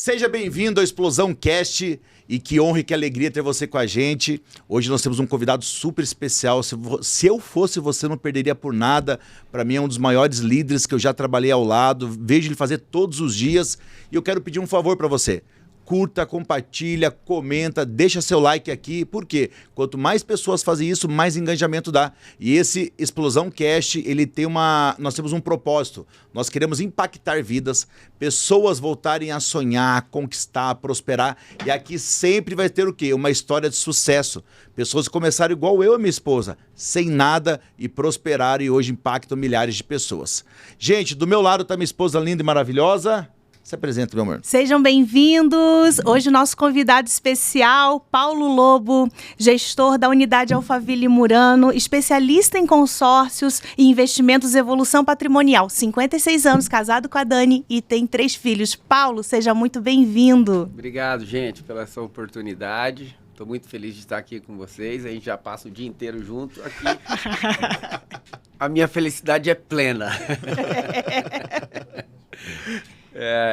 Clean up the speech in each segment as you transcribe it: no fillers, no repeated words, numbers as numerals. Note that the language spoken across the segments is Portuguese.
Seja bem-vindo ao Explosão Cast e que honra e que alegria ter você com a gente. Hoje nós temos um convidado super especial. Se eu fosse você, não perderia por nada. Para mim é um dos maiores líderes que eu já trabalhei ao lado. Vejo ele fazer todos os dias e eu quero pedir um favor para você. Curta, compartilha, comenta, deixa seu like aqui. Por quê? Quanto mais pessoas fazem isso, mais engajamento dá. E esse Explosão Cast, nós temos um propósito. Nós queremos impactar vidas, pessoas voltarem a sonhar, conquistar, prosperar. E aqui sempre vai ter o quê? Uma história de sucesso. Pessoas que começaram igual eu e minha esposa, sem nada e prosperaram e hoje impactam milhares de pessoas. Gente, do meu lado está minha esposa linda e maravilhosa. Se apresenta, meu amor. Sejam bem-vindos. Hoje o nosso convidado especial, Paulo Lobo, gestor da unidade Alphaville Murano, especialista em consórcios e investimentos e evolução patrimonial. 56 anos, casado com a Dani e tem 3 filhos. Paulo, seja muito bem-vindo. Obrigado, gente, pela essa oportunidade. Estou muito feliz de estar aqui com vocês. A gente já passa o dia inteiro junto aqui. A minha felicidade é plena.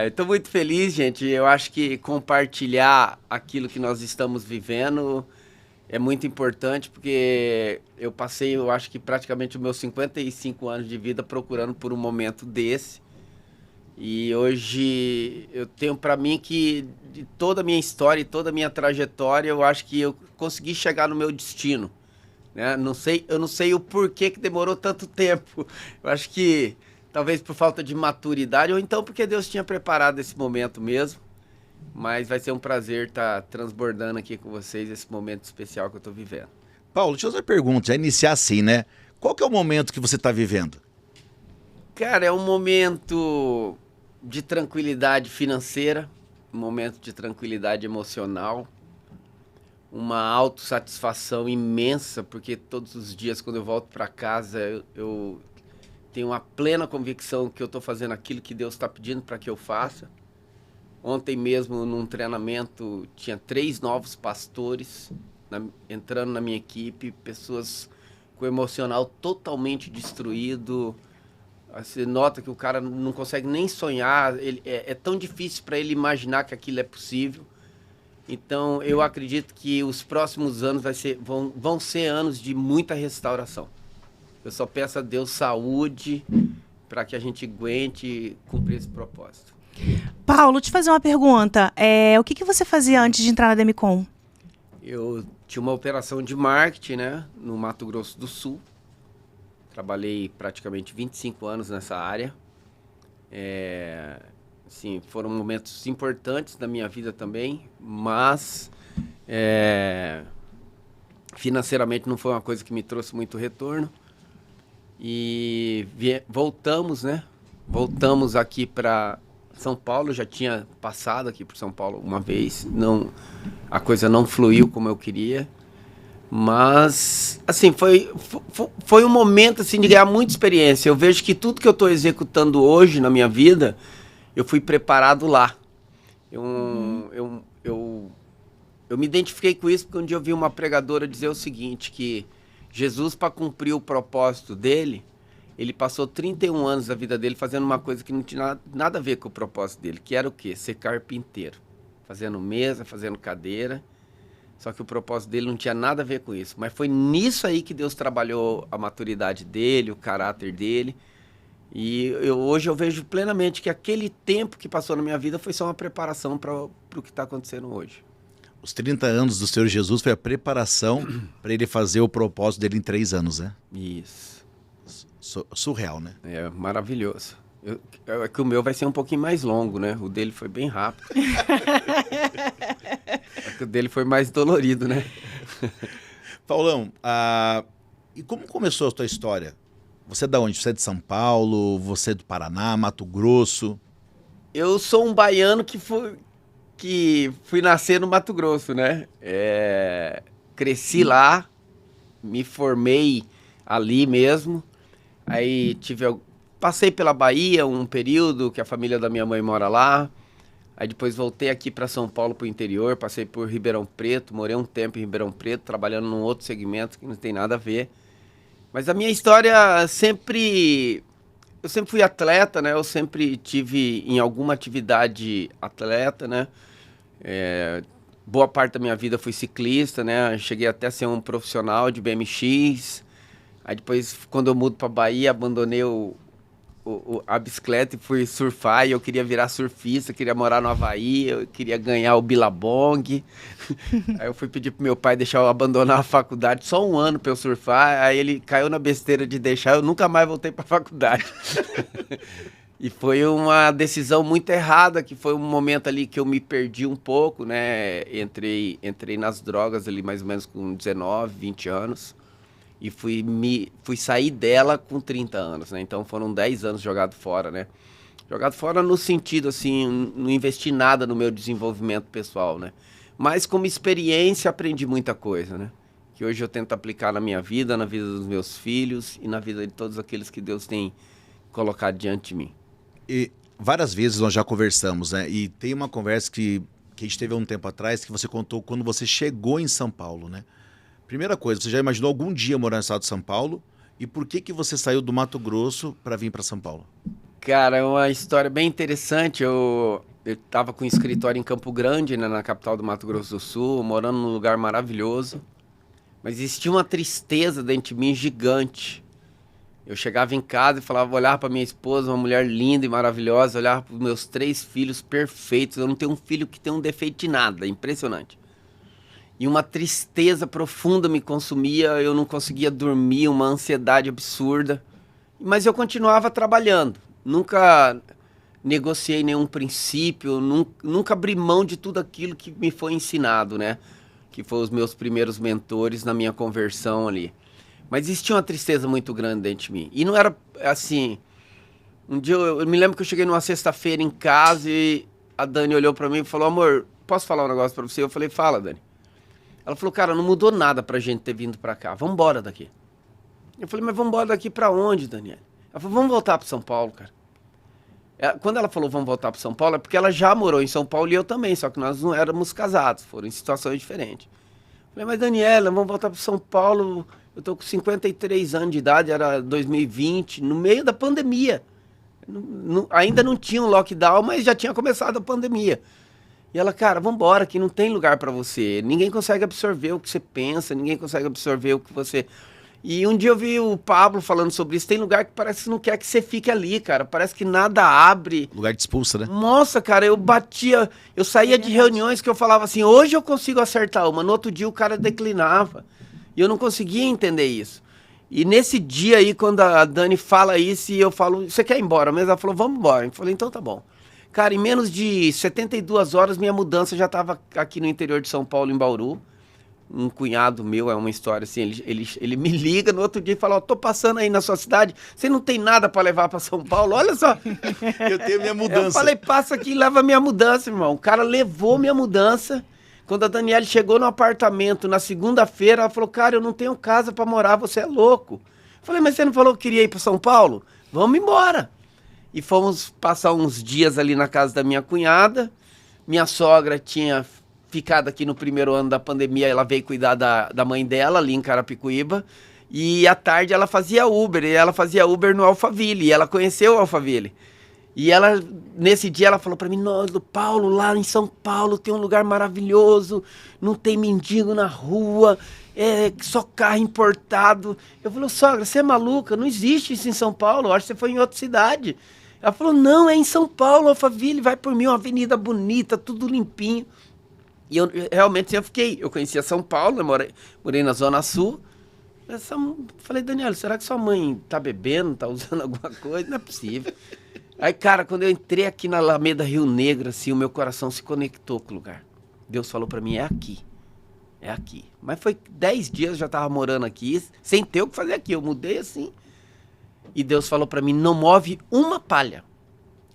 Estou muito feliz, gente. Eu acho que compartilhar aquilo que nós estamos vivendo é muito importante, porque eu passei, eu acho que praticamente os meus 55 anos de vida procurando por um momento desse. E hoje eu tenho para mim que de toda a minha história e toda a minha trajetória, eu acho que eu consegui chegar no meu destino, né? Eu não sei o porquê que demorou tanto tempo. Eu acho que talvez por falta de maturidade, ou então porque Deus tinha preparado esse momento mesmo. Mas vai ser um prazer estar transbordando aqui com vocês esse momento especial que eu estou vivendo. Paulo, deixa eu fazer uma pergunta, já iniciar assim, né? Qual que é o momento que você está vivendo? Cara, é um momento de tranquilidade financeira, um momento de tranquilidade emocional, uma autossatisfação imensa, porque todos os dias quando eu volto para casa, eu tenho uma plena convicção que eu estou fazendo aquilo que Deus está pedindo para que eu faça. Ontem mesmo, num treinamento, tinha 3 novos pastores entrando na minha equipe, pessoas com o emocional totalmente destruído. Você nota que o cara não consegue nem sonhar, é tão difícil para ele imaginar que aquilo é possível. Então, eu acredito que os próximos anos vão ser anos de muita restauração. Eu só peço a Deus saúde para que a gente aguente cumprir esse propósito. Paulo, te fazer uma pergunta. O que você fazia antes de entrar na Demicon? Eu tinha uma operação de marketing, né, no Mato Grosso do Sul. Trabalhei praticamente 25 anos nessa área. Assim, foram momentos importantes da minha vida também, mas financeiramente não foi uma coisa que me trouxe muito retorno. E voltamos, né? Voltamos aqui para São Paulo. Eu já tinha passado aqui por São Paulo uma vez. A coisa não fluiu como eu queria. Mas, assim, foi um momento assim, de ganhar muita experiência. Eu vejo que tudo que eu estou executando hoje na minha vida, eu fui preparado lá. Eu me identifiquei com isso porque um dia eu vi uma pregadora dizer o seguinte, que Jesus, para cumprir o propósito dele, ele passou 31 anos da vida dele fazendo uma coisa que não tinha nada a ver com o propósito dele, que era o quê? Ser carpinteiro. Fazendo mesa, fazendo cadeira. Só que o propósito dele não tinha nada a ver com isso. Mas foi nisso aí que Deus trabalhou a maturidade dele, o caráter dele. E hoje eu vejo plenamente que aquele tempo que passou na minha vida foi só uma preparação para o que está acontecendo hoje. Os 30 anos do Senhor Jesus foi a preparação para ele fazer o propósito dele em 3 anos, né? Isso. Surreal, né? É maravilhoso. É que o meu vai ser um pouquinho mais longo, né? O dele foi bem rápido. O dele foi mais dolorido, né? Paulão, e como começou a tua história? Você é de onde? Você é de São Paulo? Você é do Paraná, Mato Grosso? Eu sou um baiano que fui nascer no Mato Grosso, né? Cresci lá, me formei ali mesmo. Aí passei pela Bahia um período, que a família da minha mãe mora lá. Aí depois voltei aqui para São Paulo, para o interior, passei por Ribeirão Preto, morei um tempo em Ribeirão Preto, trabalhando num outro segmento que não tem nada a ver. Mas a minha história sempre sempre fui atleta, né? Eu sempre tive em alguma atividade atleta, né? Boa parte da minha vida fui ciclista, né? Cheguei até a ser um profissional de BMX. Aí depois, quando eu mudo para Bahia, abandonei a bicicleta e fui surfar. E eu queria virar surfista, queria morar no Havaí, eu queria ganhar o Billabong. Aí eu fui pedir pro meu pai deixar eu abandonar a faculdade, só um ano para eu surfar. Aí ele caiu na besteira de deixar, eu nunca mais voltei para a faculdade. E foi uma decisão muito errada, que foi um momento ali que eu me perdi um pouco, né? Entrei nas drogas ali mais ou menos com 19, 20 anos. E fui sair dela com 30 anos, né? Então foram 10 anos jogado fora, né? Jogado fora no sentido, assim, não investi nada no meu desenvolvimento pessoal, né? Mas como experiência aprendi muita coisa, né? Que hoje eu tento aplicar na minha vida, na vida dos meus filhos e na vida de todos aqueles que Deus tem colocado diante de mim. E várias vezes nós já conversamos, né? E tem uma conversa que a gente teve há um tempo atrás, que você contou quando você chegou em São Paulo, né? Primeira coisa, você já imaginou algum dia morar no estado de São Paulo? E por que você saiu do Mato Grosso para vir para São Paulo? Cara, é uma história bem interessante. Eu estava com um escritório em Campo Grande, né, na capital do Mato Grosso do Sul, morando num lugar maravilhoso. Mas existia uma tristeza dentro de mim gigante. Eu chegava em casa e falava, olhava para minha esposa, uma mulher linda e maravilhosa, olhava para os meus 3 filhos perfeitos. Eu não tenho um filho que tenha um defeito de nada, impressionante. E uma tristeza profunda me consumia, eu não conseguia dormir, uma ansiedade absurda. Mas eu continuava trabalhando, nunca negociei nenhum princípio, nunca abri mão de tudo aquilo que me foi ensinado, né? Que foram os meus primeiros mentores na minha conversão ali. Mas existia uma tristeza muito grande dentro de mim. E não era assim... Um dia eu me lembro que eu cheguei numa sexta-feira em casa e a Dani olhou pra mim e falou, amor, posso falar um negócio pra você? Eu falei, fala, Dani. Ela falou, cara, não mudou nada pra gente ter vindo pra cá. Vamos embora daqui. Eu falei, mas vamos embora daqui pra onde, Daniela? Ela falou, vamos voltar pro São Paulo, cara. Quando ela falou, vamos voltar pro São Paulo, é porque ela já morou em São Paulo e eu também, só que nós não éramos casados, foram em situações diferentes. Eu falei, mas Daniela, vamos voltar pro São Paulo, eu tô com 53 anos de idade, era 2020, no meio da pandemia. Ainda não tinha um lockdown, mas já tinha começado a pandemia. E ela, cara, vambora, que não tem lugar pra você. Ninguém consegue absorver o que você pensa, ninguém consegue absorver o que você... E um dia eu vi o Pablo falando sobre isso. Tem lugar que parece que não quer que você fique ali, cara. Parece que nada abre. Lugar de expulsa, né? Nossa, cara, eu saía de reuniões que eu falava assim, hoje eu consigo acertar uma. No outro dia o cara declinava. E eu não conseguia entender isso. E nesse dia aí, quando a Dani fala isso e eu falo, você quer ir embora mesmo? Ela falou, vamos embora. Eu falei, então tá bom. Cara, em menos de 72 horas, minha mudança já estava aqui no interior de São Paulo, em Bauru. Um cunhado meu, é uma história assim, ele me liga no outro dia e fala, tô passando aí na sua cidade, você não tem nada para levar para São Paulo? Olha só. Eu tenho minha mudança. Eu falei, passa aqui e leva minha mudança, irmão. O cara levou minha mudança. Quando a Daniela chegou no apartamento na segunda-feira, ela falou, cara, eu não tenho casa para morar, você é louco. Eu falei, mas você não falou que queria ir para São Paulo? Vamos embora. E fomos passar uns dias ali na casa da minha cunhada. Minha sogra tinha ficado aqui no primeiro ano da pandemia, ela veio cuidar da mãe dela, ali em Carapicuíba. E à tarde ela fazia Uber, e ela fazia Uber no Alphaville, e ela conheceu o Alphaville. E ela, nesse dia, ela falou pra mim, nossa, Paulo, lá em São Paulo tem um lugar maravilhoso, não tem mendigo na rua, só carro importado. Eu falei, sogra, você é maluca? Não existe isso em São Paulo, eu acho que você foi em outra cidade. Ela falou, não, é em São Paulo, Alphaville, vai por mim, uma avenida bonita, tudo limpinho. E eu realmente eu conhecia São Paulo, eu morei na Zona Sul. Falei, Daniela, será que sua mãe tá bebendo, tá usando alguma coisa? Não é possível. Aí, cara, quando eu entrei aqui na Alameda Rio Negro, assim, o meu coração se conectou com o lugar. Deus falou pra mim, é aqui. É aqui. Mas foi 10 dias, eu já tava morando aqui, sem ter o que fazer aqui. Eu mudei assim. E Deus falou pra mim, não move uma palha.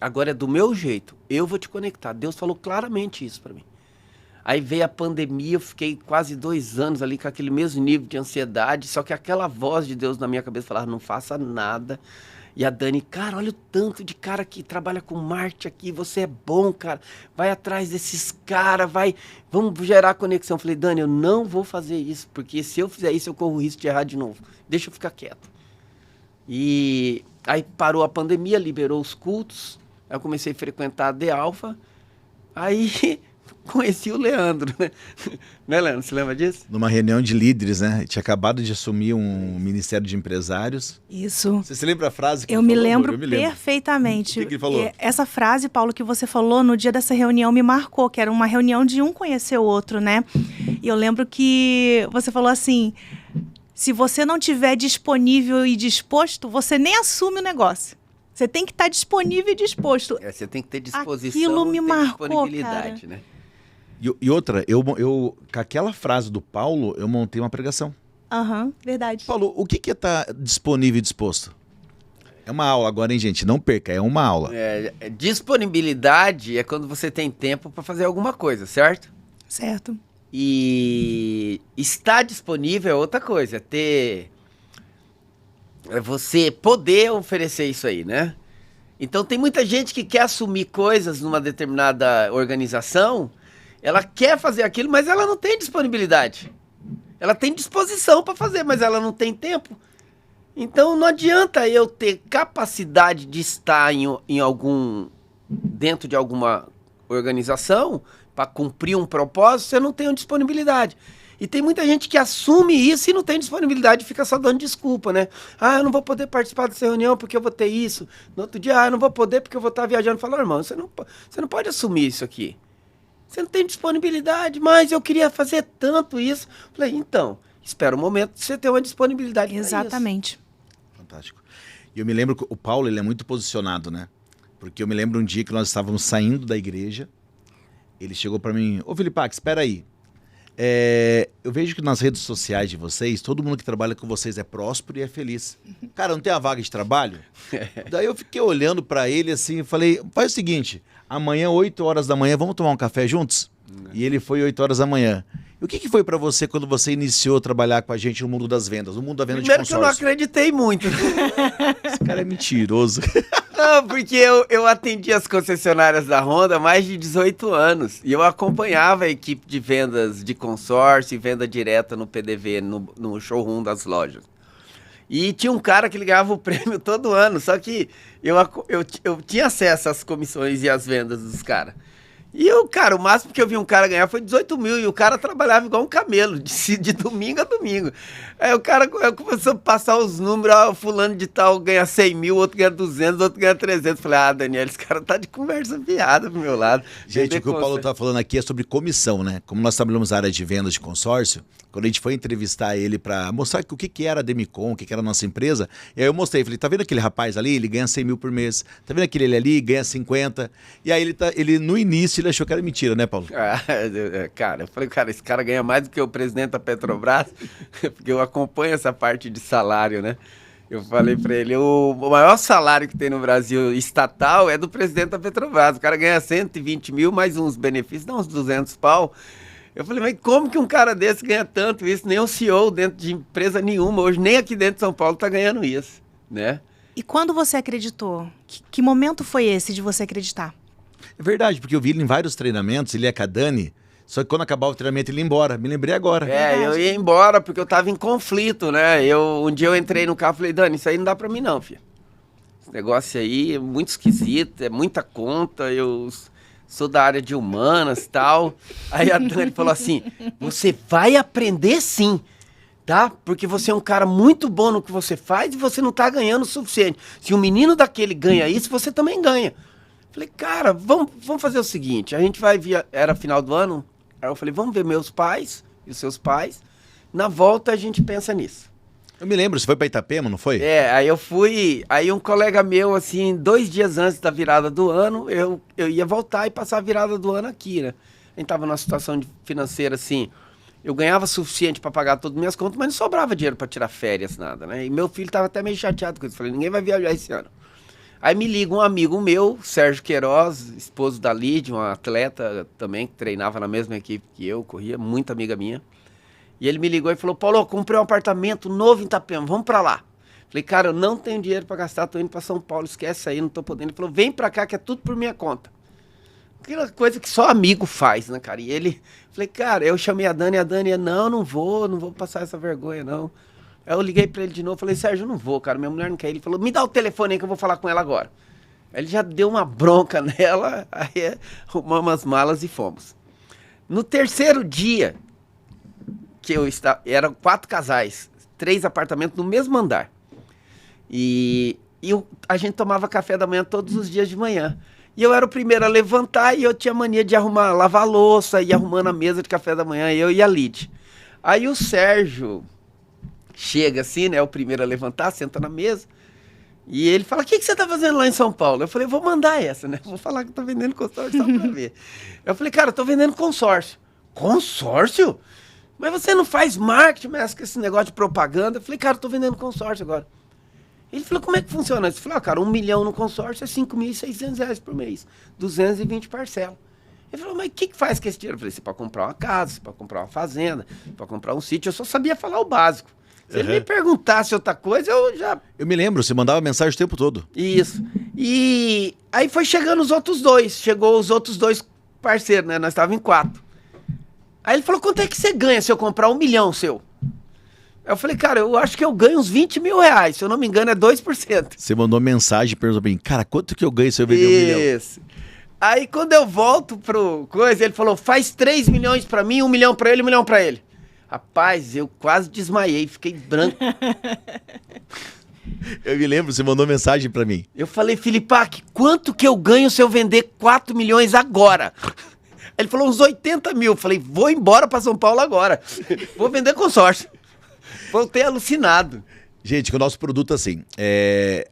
Agora é do meu jeito. Eu vou te conectar. Deus falou claramente isso pra mim. Aí veio a pandemia, eu fiquei quase 2 anos ali com aquele mesmo nível de ansiedade. Só que aquela voz de Deus na minha cabeça falava, não faça nada. E a Dani, cara, olha o tanto de cara que trabalha com marketing aqui, você é bom, cara. Vai atrás desses caras, vamos gerar conexão. Eu falei, Dani, eu não vou fazer isso, porque se eu fizer isso, eu corro o risco de errar de novo. Deixa eu ficar quieto. E Aí parou a pandemia, liberou os cultos. Aí eu comecei a frequentar a The Alpha. Aí conheci o Leandro, né? Né, Leandro? Você lembra disso? Numa reunião de líderes, né? Tinha acabado de assumir um ministério de empresários. Isso. Você se lembra a frase que Eu ele me falou, lembro amor? Eu me lembro. perfeitamente. O que ele falou? Essa frase, Paulo, que você falou no dia dessa reunião me marcou, que era uma reunião de um conhecer o outro, né? E eu lembro que você falou assim, se você não tiver disponível e disposto, você nem assume o negócio. Você tem que estar disponível e disposto. Você tem que ter disposição. Aquilo me e ter marcou, disponibilidade, cara. né? E outra, com aquela frase do Paulo, eu montei uma pregação. Aham, verdade. Paulo, o que é estar disponível e disposto? É uma aula agora, hein, gente? Não perca, é uma aula. Disponibilidade é quando você tem tempo para fazer alguma coisa, certo? Certo. E estar disponível é outra coisa, é você poder oferecer isso aí, né? Então tem muita gente que quer assumir coisas numa determinada organização, ela quer fazer aquilo, mas ela não tem disponibilidade. Ela tem disposição para fazer, mas ela não tem tempo. Então não adianta eu ter capacidade de estar dentro de alguma organização para cumprir um propósito, você não tem disponibilidade. E tem muita gente que assume isso e não tem disponibilidade e fica só dando desculpa, né? Ah, eu não vou poder participar dessa reunião porque eu vou ter isso. No outro dia, eu não vou poder porque eu vou estar viajando. Fala, irmão, você não pode assumir isso aqui. Você não tem disponibilidade, mas eu queria fazer tanto isso. Falei, então, espera um momento de você ter uma disponibilidade para isso. Exatamente. Fantástico. E eu me lembro que o Paulo, ele é muito posicionado, né? Porque eu me lembro um dia que nós estávamos saindo da igreja, ele chegou para mim, ô Filipax, espera aí. Eu vejo que nas redes sociais de vocês, todo mundo que trabalha com vocês é próspero e é feliz. Cara, não tem a vaga de trabalho? Daí eu fiquei olhando para ele assim e falei, faz o seguinte, amanhã, 8 horas da manhã, vamos tomar um café juntos? E ele foi 8 horas da manhã. E o que foi para você quando você iniciou a trabalhar com a gente no mundo das vendas, no mundo da venda Primeiro de que eu não acreditei muito. Esse cara é mentiroso. Não, porque eu atendi as concessionárias da Honda há mais de 18 anos. E eu acompanhava a equipe de vendas de consórcio e venda direta no PDV, no showroom das lojas. E tinha um cara que ele ganhava o prêmio todo ano, só que eu tinha acesso às comissões e às vendas dos caras. E cara, o máximo que eu vi um cara ganhar foi 18 mil, e o cara trabalhava igual um camelo, de domingo a domingo. Aí o cara começou a passar os números, fulano de tal ganha 100 mil, outro ganha 200, outro ganha 300. Falei, Daniel, esse cara tá de conversa fiada pro meu lado. Gente, o que o Paulo tá falando aqui é sobre comissão, né? Como nós trabalhamos na área de vendas de consórcio, quando a gente foi entrevistar ele para mostrar o que era a Demicon, o que era a nossa empresa, e aí eu mostrei, falei, tá vendo aquele rapaz ali? Ele ganha 100 mil por mês. Tá vendo aquele ali? Ganha 50. E aí ele no início, ele achou que era mentira, né, Paulo? Cara, eu falei, cara, esse cara ganha mais do que o presidente da Petrobras, porque eu acompanho essa parte de salário, né? Eu falei pra ele, o maior salário que tem no Brasil estatal é do presidente da Petrobras. O cara ganha 120 mil, mais uns benefícios, dá uns 200 pau. Eu falei, mas como que um cara desse ganha tanto isso? Nem o CEO dentro de empresa nenhuma, hoje nem aqui dentro de São Paulo tá ganhando isso, né? E quando você acreditou? Que momento foi esse de você acreditar? É verdade, porque eu vi ele em vários treinamentos, ele ia com a Dani, só que quando acabava o treinamento ele ia embora. Me lembrei agora. Eu ia embora porque eu tava em conflito, né? Um dia eu entrei no carro e falei, Dani, isso aí não dá pra mim não, filho. Esse negócio aí é muito esquisito, é muita conta, eu sou da área de humanas e tal. Aí a Dani falou assim, você vai aprender sim, tá? Porque você é um cara muito bom no que você faz e você não tá ganhando o suficiente. Se um menino daquele ganha isso, você também ganha. Falei, cara, vamos fazer o seguinte, a gente vai era final do ano, aí eu falei, vamos ver meus pais e os seus pais, na volta a gente pensa nisso. Eu me lembro, você foi pra Itapema, não foi? Aí eu fui, aí um colega meu, assim, 2 dias antes da virada do ano, eu ia voltar e passar a virada do ano aqui, né? A gente tava numa situação financeira, assim, eu ganhava suficiente para pagar todas as minhas contas, mas não sobrava dinheiro para tirar férias, nada, né? E meu filho tava até meio chateado com isso, falei, ninguém vai viajar esse ano. Aí me liga um amigo meu, Sérgio Queiroz, esposo da Lídia, uma atleta também, que treinava na mesma equipe que eu, corria, muita amiga minha. E ele me ligou e falou, Paulo, comprei um apartamento novo em Itapema, vamos pra lá. Falei, cara, eu não tenho dinheiro pra gastar, tô indo pra São Paulo, esquece aí, não tô podendo. Ele falou, vem pra cá que é tudo por minha conta. Aquela coisa que só amigo faz, né, cara? E ele, falei, cara, eu chamei a Dani, não vou passar essa vergonha, não. Aí eu liguei pra ele de novo, falei, Sérgio, eu não vou, cara, minha mulher não quer ir. Ele falou, me dá o telefone aí que eu vou falar com ela agora. Aí ele já deu uma bronca nela, aí arrumamos as malas e fomos. No terceiro dia, que eu estava, eram 4 casais, 3 apartamentos no mesmo andar. A gente tomava café da manhã todos os dias de manhã. E eu era o primeiro a levantar e eu tinha mania de arrumar, lavar a louça e arrumando a mesa de café da manhã, eu e a Lid. Aí o Sérgio chega assim, né, o primeiro a levantar, senta na mesa, e ele fala, o que você tá fazendo lá em São Paulo? Eu falei, vou mandar essa, né, vou falar que tô vendendo consórcio só pra ver. Eu falei, cara, eu tô vendendo consórcio. Consórcio? Mas você não faz marketing, mas com esse negócio de propaganda? Eu falei, cara, eu tô vendendo consórcio agora. Ele falou, como é que funciona? Eu falei, cara, 1 milhão no consórcio é R$5.600 por mês, 220 parcelas. Ele falou, mas o que faz com esse dinheiro? Eu falei, você pode comprar uma casa, você pode comprar uma fazenda, você pode comprar um sítio. Eu só sabia falar o básico. Se ele me perguntasse outra coisa, eu já... Eu me lembro, você mandava mensagem o tempo todo. Isso. E aí foi chegando os outros dois. Chegou os outros 2 parceiros, né? Nós estávamos em 4. Aí ele falou, quanto é que você ganha se eu comprar 1 milhão seu? Eu falei, cara, eu acho que eu ganho uns 20 mil reais. Se eu não me engano, é 2%. Você mandou mensagem e perguntou pra mim, cara, quanto que eu ganho se eu vender 1 milhão? Isso. Aí quando eu volto pro coisa, ele falou, faz 3 milhões pra mim, 1 milhão pra ele, 1 milhão pra ele. Rapaz, eu quase desmaiei, fiquei branco. Eu me lembro, você mandou mensagem pra mim. Eu falei, Filipac, quanto que eu ganho se eu vender 4 milhões agora? Ele falou, uns 80 mil. Eu falei, vou embora pra São Paulo agora. Vou vender consórcio. Voltei alucinado. Gente, com o nosso produto assim,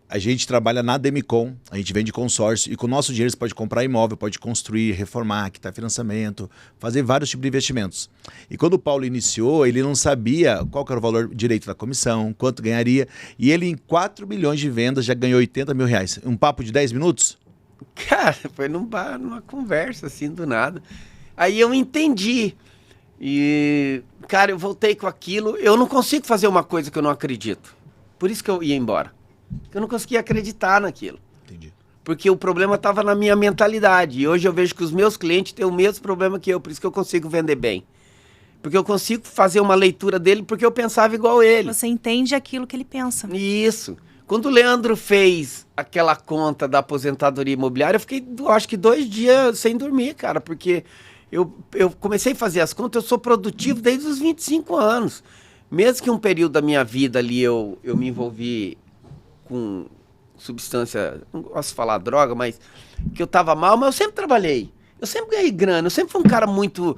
a gente trabalha na Demicon, a gente vende consórcio e com o nosso dinheiro você pode comprar imóvel, pode construir, reformar, quitar financiamento, fazer vários tipos de investimentos. E quando o Paulo iniciou, ele não sabia qual que era o valor direito da comissão, quanto ganharia, e ele em 4 milhões de vendas já ganhou 80 mil reais. Um papo de 10 minutos? Cara, foi numa conversa assim, do nada. Aí eu entendi. E, cara, eu voltei com aquilo. Eu não consigo fazer uma coisa que eu não acredito. Por isso que eu ia embora. Eu não conseguia acreditar naquilo. Entendi. Porque o problema estava na minha mentalidade. E hoje eu vejo que os meus clientes têm o mesmo problema que eu. Por isso que eu consigo vender bem. Porque eu consigo fazer uma leitura dele porque eu pensava igual ele. Você entende aquilo que ele pensa. Isso. Quando o Leandro fez aquela conta da aposentadoria imobiliária, eu fiquei, acho que 2 dias sem dormir, cara. Porque eu comecei a fazer as contas, eu sou produtivo desde os 25 anos. Mesmo que um período da minha vida ali eu me envolvi com substância, não gosto de falar droga, mas que eu tava mal, mas eu sempre trabalhei. Eu sempre ganhei grana, eu sempre fui um cara muito...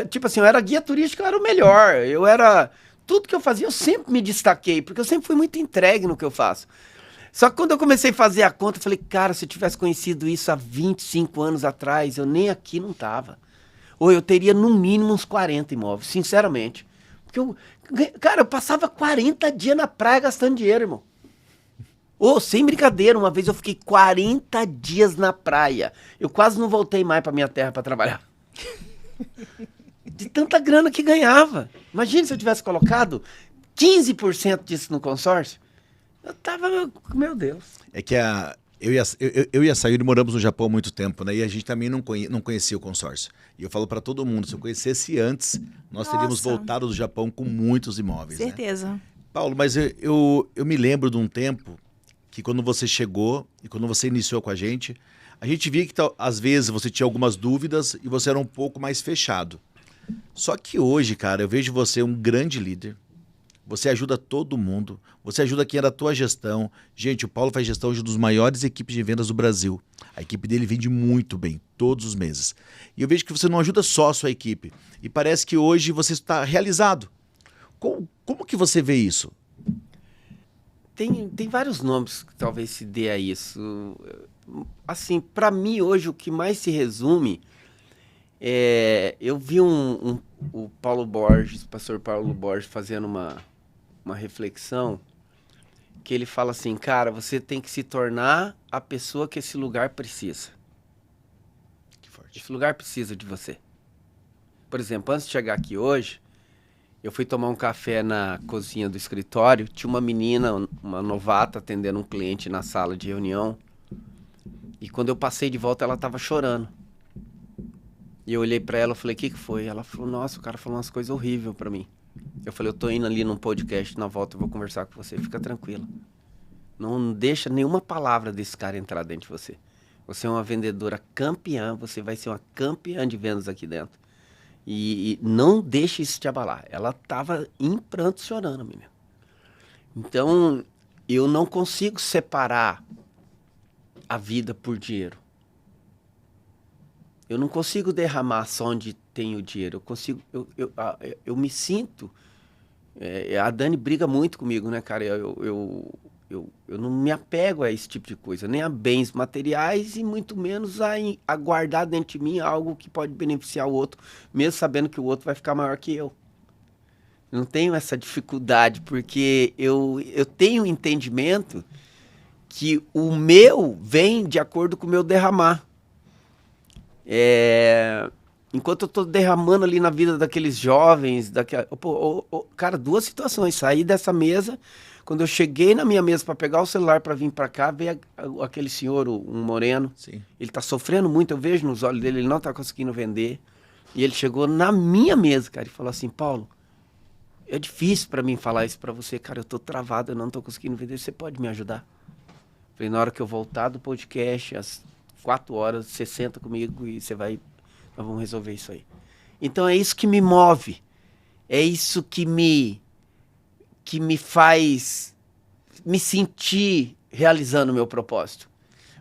tipo assim, eu era guia turístico, eu era o melhor. Eu era... Tudo que eu fazia, eu sempre me destaquei, porque eu sempre fui muito entregue no que eu faço. Só que quando eu comecei a fazer a conta, eu falei, cara, se eu tivesse conhecido isso há 25 anos atrás, eu nem aqui não tava. Ou eu teria no mínimo uns 40 imóveis, sinceramente. Porque cara, eu passava 40 dias na praia gastando dinheiro, irmão. Sem brincadeira, uma vez eu fiquei 40 dias na praia. Eu quase não voltei mais pra minha terra pra trabalhar. De tanta grana que ganhava. Imagina se eu tivesse colocado 15% disso no consórcio. Eu tava, meu Deus. É que eu e a Sayuri moramos no Japão há muito tempo, né? E a gente também não conhecia o consórcio. E eu falo para todo mundo, se eu conhecesse antes, nós teríamos voltado do Japão com muitos imóveis. Certeza. Né? Paulo, mas eu me lembro de um tempo que quando você chegou e quando você iniciou com a gente via que às vezes você tinha algumas dúvidas e você era um pouco mais fechado. Só que hoje, cara, eu vejo você um grande líder. Você ajuda todo mundo. Você ajuda quem é da tua gestão. Gente, o Paulo faz gestão de uma das maiores equipes de vendas do Brasil. A equipe dele vende muito bem, todos os meses. E eu vejo que você não ajuda só a sua equipe. E parece que hoje você está realizado. Como que você vê isso? Tem vários nomes que talvez se dê a isso. Assim, para mim hoje o que mais se resume eu vi o Paulo Borges, o pastor Paulo Borges, fazendo uma reflexão que ele fala assim, cara, você tem que se tornar a pessoa que esse lugar precisa. Que forte. Esse lugar precisa de você. Por exemplo, antes de chegar aqui hoje, eu fui tomar um café na cozinha do escritório, tinha uma menina, uma novata, atendendo um cliente na sala de reunião, e quando eu passei de volta, ela estava chorando. E eu olhei pra ela e falei, o que foi? Ela falou, nossa, o cara falou umas coisas horríveis pra mim. Eu falei, eu tô indo ali num podcast, na volta eu vou conversar com você, fica tranquila. Não deixa nenhuma palavra desse cara entrar dentro de você. Você é uma vendedora campeã, você vai ser uma campeã de vendas aqui dentro. E não deixe isso te abalar. Ela tava em pranto chorando, menina. Então, eu não consigo separar a vida por dinheiro. Eu não consigo derramar só onde tem o dinheiro. Eu consigo, eu me sinto... a Dani briga muito comigo, né, cara? Eu não me apego a esse tipo de coisa, nem a bens materiais e muito menos a guardar dentro de mim algo que pode beneficiar o outro, mesmo sabendo que o outro vai ficar maior que eu. Não tenho essa dificuldade, porque eu tenho entendimento que o meu vem de acordo com o meu derramar. Enquanto eu estou derramando ali na vida daqueles jovens, cara, 2 situações. Saí dessa mesa, quando eu cheguei na minha mesa para pegar o celular para vir para cá, veio aquele senhor, um moreno. Sim. Ele está sofrendo muito, eu vejo nos olhos dele, ele não está conseguindo vender. E ele chegou na minha mesa, cara, e falou assim, Paulo, é difícil para mim falar isso para você, cara, eu estou travado, eu não estou conseguindo vender, você pode me ajudar? Falei, na hora que eu voltar do podcast, às 4 horas, você senta comigo e nós vamos resolver isso aí. Então é isso que me move, é isso que me faz me sentir realizando o meu propósito.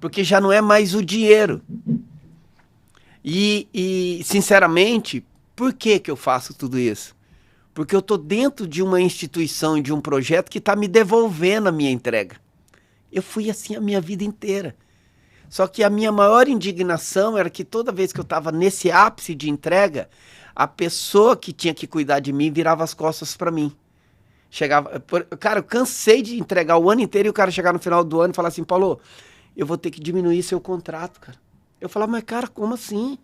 Porque já não é mais o dinheiro. E sinceramente, por que eu faço tudo isso? Porque eu estou dentro de uma instituição e de um projeto que está me devolvendo a minha entrega. Eu fui assim a minha vida inteira. Só que a minha maior indignação era que toda vez que eu estava nesse ápice de entrega, a pessoa que tinha que cuidar de mim virava as costas para mim. Cara, eu cansei de entregar o ano inteiro e o cara chegar no final do ano e falar assim, Paulo, eu vou ter que diminuir seu contrato, cara. Eu falava, mas cara, como assim?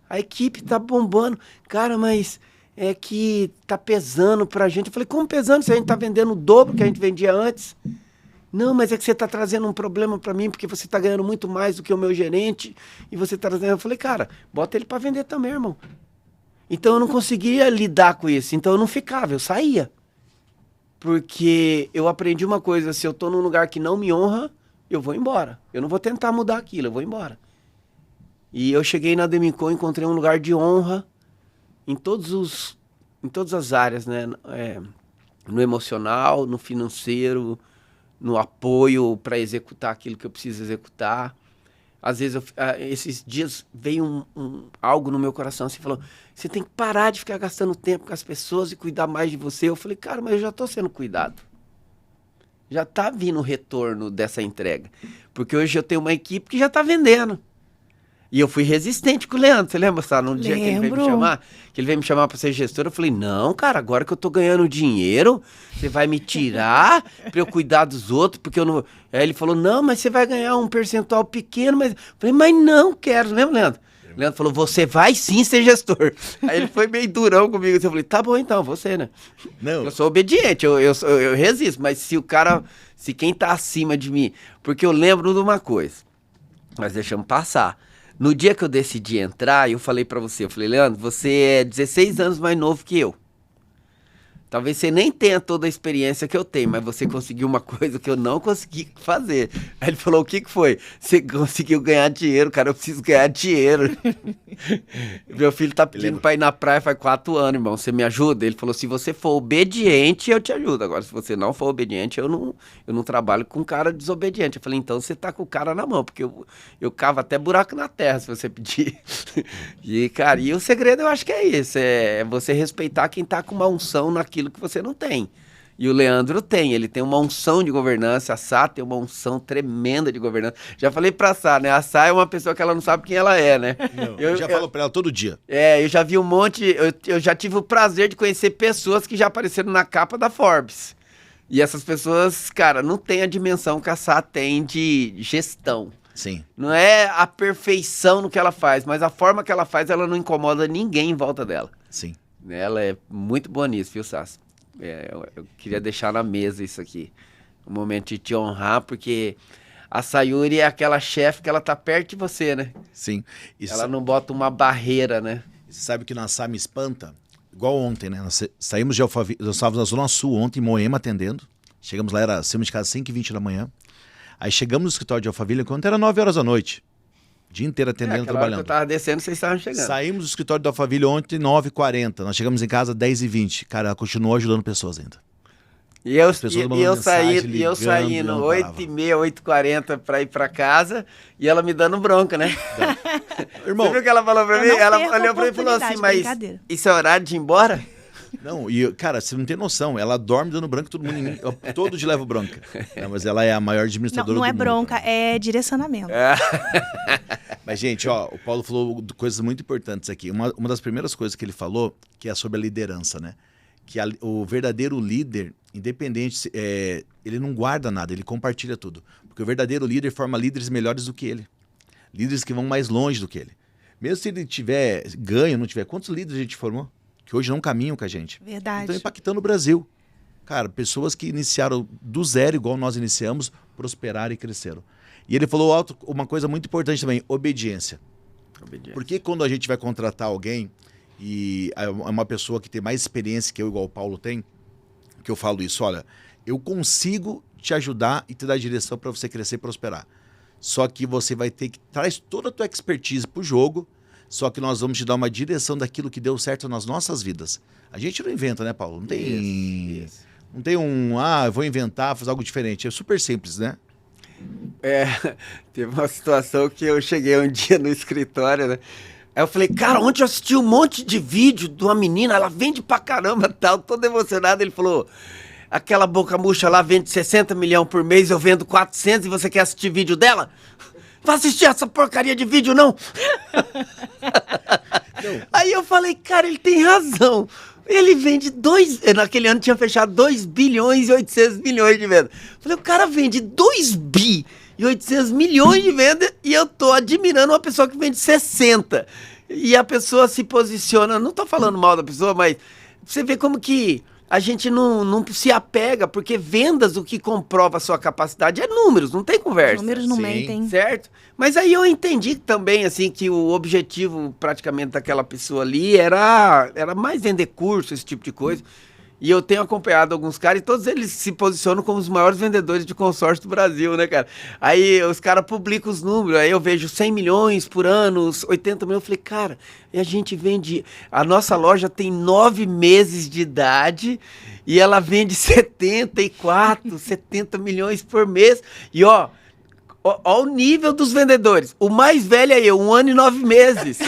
A equipe tá bombando. Cara, mas é que tá pesando pra gente. Eu falei, como pesando se a gente tá vendendo o dobro que a gente vendia antes? Não, mas é que você tá trazendo um problema pra mim porque você tá ganhando muito mais do que o meu gerente e você tá trazendo... Eu falei, cara, bota ele pra vender também, irmão. Então eu não conseguia lidar com isso. Então eu não ficava, eu saía. Porque eu aprendi uma coisa, se eu tô num lugar que não me honra, eu vou embora. Eu não vou tentar mudar aquilo, eu vou embora. E eu cheguei na Demicon, encontrei um lugar de honra em todas as áreas, né? No emocional, no financeiro, no apoio para executar aquilo que eu preciso executar. Às vezes, esses dias veio algo no meu coração, assim, falou, você tem que parar de ficar gastando tempo com as pessoas e cuidar mais de você. Eu falei, cara, mas eu já estou sendo cuidado. Já está vindo o retorno dessa entrega. Porque hoje eu tenho uma equipe que já está vendendo. E eu fui resistente com o Leandro, você lembra, sabe? No dia que ele veio me chamar para ser gestor, eu falei, não, cara, agora que eu tô ganhando dinheiro, você vai me tirar para eu cuidar dos outros, porque eu não... Aí ele falou, não, mas você vai ganhar um percentual pequeno, mas... Eu falei, mas não quero, lembra, Leandro? Leandro falou, você vai sim ser gestor. Aí ele foi meio durão comigo, eu falei, tá bom então, você, né? Não. Eu sou obediente, eu resisto, mas se quem tá acima de mim... Porque eu lembro de uma coisa, mas deixamos passar. No dia que eu decidi entrar, eu falei pra você, eu falei, Leandro, você é 16 anos mais novo que eu. Talvez você nem tenha toda a experiência que eu tenho, mas você conseguiu uma coisa que eu não consegui fazer. Aí ele falou, o que foi? Você conseguiu ganhar dinheiro, cara, eu preciso ganhar dinheiro. Meu filho tá pedindo pra ir na praia faz 4 anos, irmão, você me ajuda? Ele falou, se você for obediente, eu te ajudo. Agora, se você não for obediente, eu não trabalho com cara desobediente. Eu falei, então você tá com o cara na mão, porque eu cavo até buraco na terra, se você pedir. E, cara, e o segredo eu acho que é isso, é você respeitar quem tá com uma unção naquilo que você não tem. E o Leandro tem, ele tem uma unção de governança, a Sá tem uma unção tremenda de governança. Já falei pra Sá, né? A Sá é uma pessoa que ela não sabe quem ela é, né? Não, eu já falo pra ela todo dia. Eu já vi um monte, eu já tive o prazer de conhecer pessoas que já apareceram na capa da Forbes. E essas pessoas, cara, não tem a dimensão que a Sá tem de gestão. Sim. Não é a perfeição no que ela faz, mas a forma que ela faz, ela não incomoda ninguém em volta dela. Sim. Ela é muito boa nisso, viu, Sassi? Eu queria deixar na mesa isso aqui. Um momento de te honrar, porque a Sayuri é aquela chefe que ela tá perto de você, né? Sim. Ela não bota uma barreira, né? Você sabe que na Sá me espanta? igual ontem, né? Nós saímos de Alphaville, nós estávamos na Zona Sul ontem, em Moema, atendendo. Chegamos lá, saímos de casa às 5h20 da manhã. Aí chegamos no escritório de Alphaville, quando era 9 horas da noite. O dia inteiro atendendo, trabalhando. Hora que eu tava descendo, vocês estavam chegando. Saímos do escritório do Alphaville ontem, 9h40. Nós chegamos em casa às 10h20. Cara, ela continuou ajudando pessoas ainda. E eu saindo 8h30, 8h40 pra ir pra casa e ela me dando bronca, né? Irmão, você viu o que ela falou pra mim? Ela olhou pra mim e falou assim, mas isso é horário de ir embora? Não, e cara, você não tem noção. Ela dorme dando bronca, todo mundo em mim. Eu todo dia levo bronca. Não, mas ela é a maior administradora não do é mundo. Bronca, é direcionamento. Mas, gente, ó, o Paulo falou coisas muito importantes aqui. Uma das primeiras coisas que ele falou, que é sobre a liderança, né? Que o verdadeiro líder, independente, ele não guarda nada, ele compartilha tudo. Porque o verdadeiro líder forma líderes melhores do que ele. Líderes que vão mais longe do que ele. Mesmo se ele tiver ganho, não tiver, quantos líderes a gente formou? Que hoje não caminham com a gente. Verdade. Estão impactando o Brasil. Cara, pessoas que iniciaram do zero, igual nós iniciamos, prosperaram e cresceram. E ele falou uma coisa muito importante também, obediência. Porque quando a gente vai contratar alguém, e é uma pessoa que tem mais experiência que eu, igual o Paulo tem, que eu falo isso, olha, eu consigo te ajudar e te dar direção para você crescer e prosperar. Só que você vai ter que traz toda a tua expertise pro jogo, só que nós vamos te dar uma direção daquilo que deu certo nas nossas vidas. A gente não inventa, né, Paulo? Não tem, não tem eu vou inventar, fazer algo diferente. É super simples, né? Teve uma situação que eu cheguei um dia no escritório, né? Aí eu falei, cara, ontem eu assisti um monte de vídeo de uma menina, ela vende pra caramba e tal, todo emocionado. Ele falou, aquela boca murcha lá vende 60 milhões por mês, eu vendo 400 e você quer assistir vídeo dela? Vai assistir essa porcaria de vídeo, não? Aí eu falei, cara, ele tem razão. Ele vende naquele ano tinha fechado 2 bilhões e 800 milhões de venda. Falei, o cara vende 2 bi e 800 milhões de venda e eu tô admirando uma pessoa que vende 60. E a pessoa se posiciona, não tô falando mal da pessoa, mas você vê como que a gente não se apega, porque vendas, o que comprova a sua capacidade é números, não tem conversa. Números não mentem. Certo? Mas aí eu entendi também, assim, que o objetivo praticamente daquela pessoa ali era mais vender curso, esse tipo de coisa. E eu tenho acompanhado alguns caras e todos eles se posicionam como os maiores vendedores de consórcio do Brasil, né, cara? Aí os caras publicam os números, aí eu vejo 100 milhões por ano, 80 milhões. Eu falei, cara, e a gente vende... A nossa loja tem 9 meses de idade e ela vende 70 milhões por mês. E ó o nível dos vendedores. O mais velho é eu, 1 ano e 9 meses.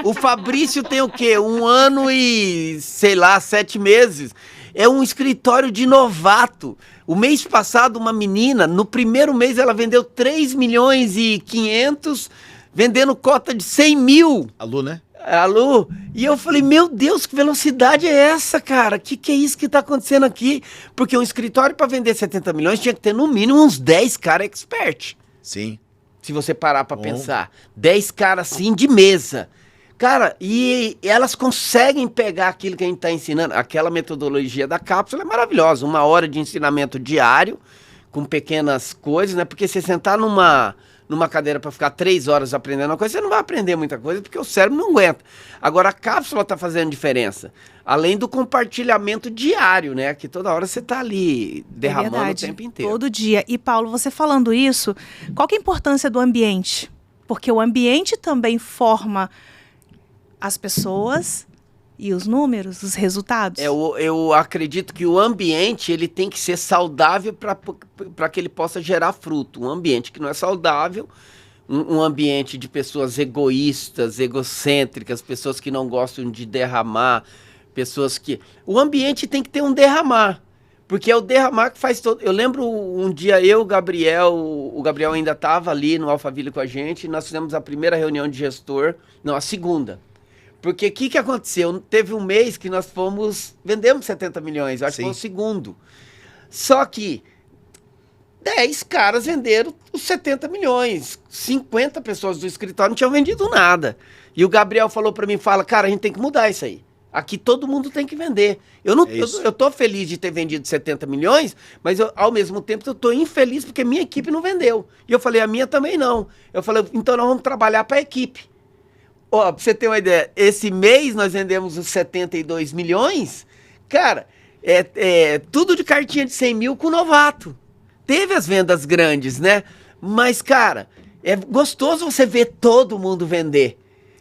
O Fabrício tem o quê? 1 ano e, 7 meses. É um escritório de novato. O mês passado, uma menina, no primeiro mês ela vendeu 3 milhões e 500, vendendo cota de 100 mil. Alô, né? Alô? E eu falei, meu Deus, que velocidade é essa, cara? Que é isso que tá acontecendo aqui? Porque um escritório para vender 70 milhões tinha que ter no mínimo uns 10 caras expert. Sim. Se você parar para pensar. 10 caras assim de mesa. Cara, e elas conseguem pegar aquilo que a gente tá ensinando. Aquela metodologia da cápsula é maravilhosa. 1 hora de ensinamento diário, com pequenas coisas, né? Porque você sentar numa cadeira para ficar 3 horas aprendendo uma coisa, você não vai aprender muita coisa, porque o cérebro não aguenta. Agora, a cápsula está fazendo diferença. Além do compartilhamento diário, né? Que toda hora você está ali derramando o tempo inteiro. Todo dia. E, Paulo, você falando isso, qual que é a importância do ambiente? Porque o ambiente também forma as pessoas e os números, os resultados. Eu acredito que o ambiente ele tem que ser saudável para que ele possa gerar fruto. Um ambiente que não é saudável, um ambiente de pessoas egoístas, egocêntricas, pessoas que não gostam de derramar, pessoas que... O ambiente tem que ter um derramar, porque é o derramar que faz todo... Eu lembro um dia o Gabriel ainda estava ali no Alphaville com a gente, e nós fizemos a primeira reunião de gestor, não, a segunda. Porque o que aconteceu? Teve um mês que nós vendemos 70 milhões, acho que foi o segundo. Só que 10 caras venderam os 70 milhões. 50 pessoas do escritório não tinham vendido nada. E o Gabriel falou para mim, cara, a gente tem que mudar isso aí. Aqui todo mundo tem que vender. Eu tô feliz de ter vendido 70 milhões, mas ao mesmo tempo eu tô infeliz porque minha equipe não vendeu. E eu falei, a minha também não. Eu falei, então nós vamos trabalhar para a equipe. Ó, pra você ter uma ideia, esse mês nós vendemos os 72 milhões, cara, tudo de cartinha de 100 mil com novato. Teve as vendas grandes, né? Mas, cara, é gostoso você ver todo mundo vender.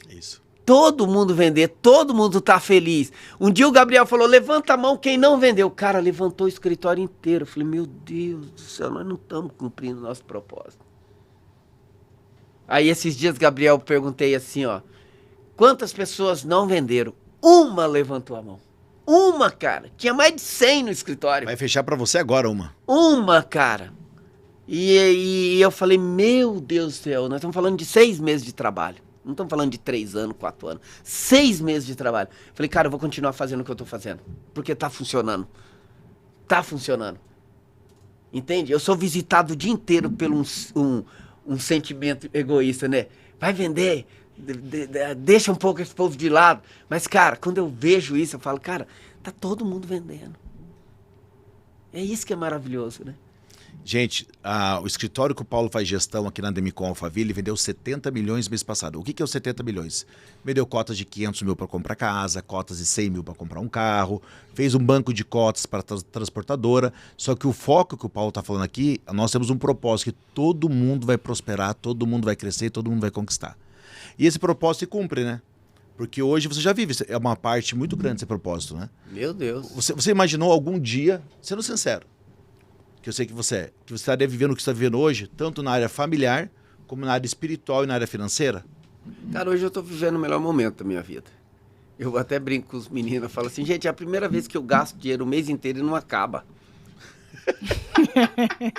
Isso. Todo mundo vender, todo mundo tá feliz. Um dia o Gabriel falou, levanta a mão quem não vendeu. O cara levantou o escritório inteiro. Eu falei, meu Deus do céu, nós não estamos cumprindo o nosso propósito. Aí esses dias, Gabriel, perguntei assim, ó, quantas pessoas não venderam? Uma levantou a mão. Uma, cara. Tinha mais de 100 no escritório. Vai fechar pra você agora uma. Uma, cara. E eu falei, meu Deus do céu, nós estamos falando de 6 meses de trabalho. Não estamos falando de 3 anos, 4 anos. 6 meses de trabalho. Falei, cara, eu vou continuar fazendo o que eu estou fazendo. Porque tá funcionando. Tá funcionando. Entende? Eu sou visitado o dia inteiro por um sentimento egoísta, né? Vai vender, deixa um pouco esse povo de lado. Mas, cara, quando eu vejo isso, eu falo, cara, tá todo mundo vendendo. É isso que é maravilhoso, né? Gente, o escritório que o Paulo faz gestão aqui na Demicon Alphaville vendeu 70 milhões mês passado. O que é os 70 milhões? Vendeu cotas de 500 mil para comprar casa, cotas de 100 mil para comprar um carro, fez um banco de cotas para transportadora. Só que o foco que o Paulo está falando aqui, nós temos um propósito que todo mundo vai prosperar, todo mundo vai crescer, todo mundo vai conquistar. E esse propósito se cumpre, né? Porque hoje você já vive, é uma parte muito grande desse propósito, né? Meu Deus. Você imaginou algum dia, sendo sincero, que eu sei que você estaria vivendo o que você está vivendo hoje, tanto na área familiar, como na área espiritual e na área financeira? Cara, hoje eu tô vivendo o melhor momento da minha vida. Eu até brinco com os meninos, falo assim, gente, é a primeira vez que eu gasto dinheiro o mês inteiro e não acaba.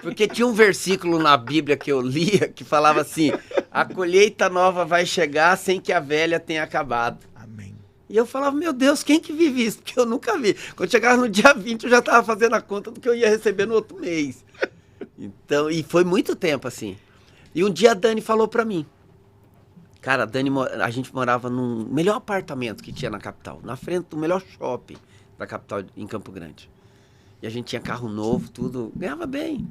Porque tinha um versículo na Bíblia que eu lia que falava assim, a colheita nova vai chegar sem que a velha tenha acabado. Amém. E eu falava, meu Deus, quem que vive isso? Porque eu nunca vi. Quando chegava no dia 20, eu já estava fazendo a conta do que eu ia receber no outro mês. Então, e foi muito tempo assim. E um dia a Dani falou pra mim. Cara, a gente morava num melhor apartamento que tinha na capital. Na frente do melhor shopping da capital, em Campo Grande. E a gente tinha carro novo, tudo. Ganhava bem.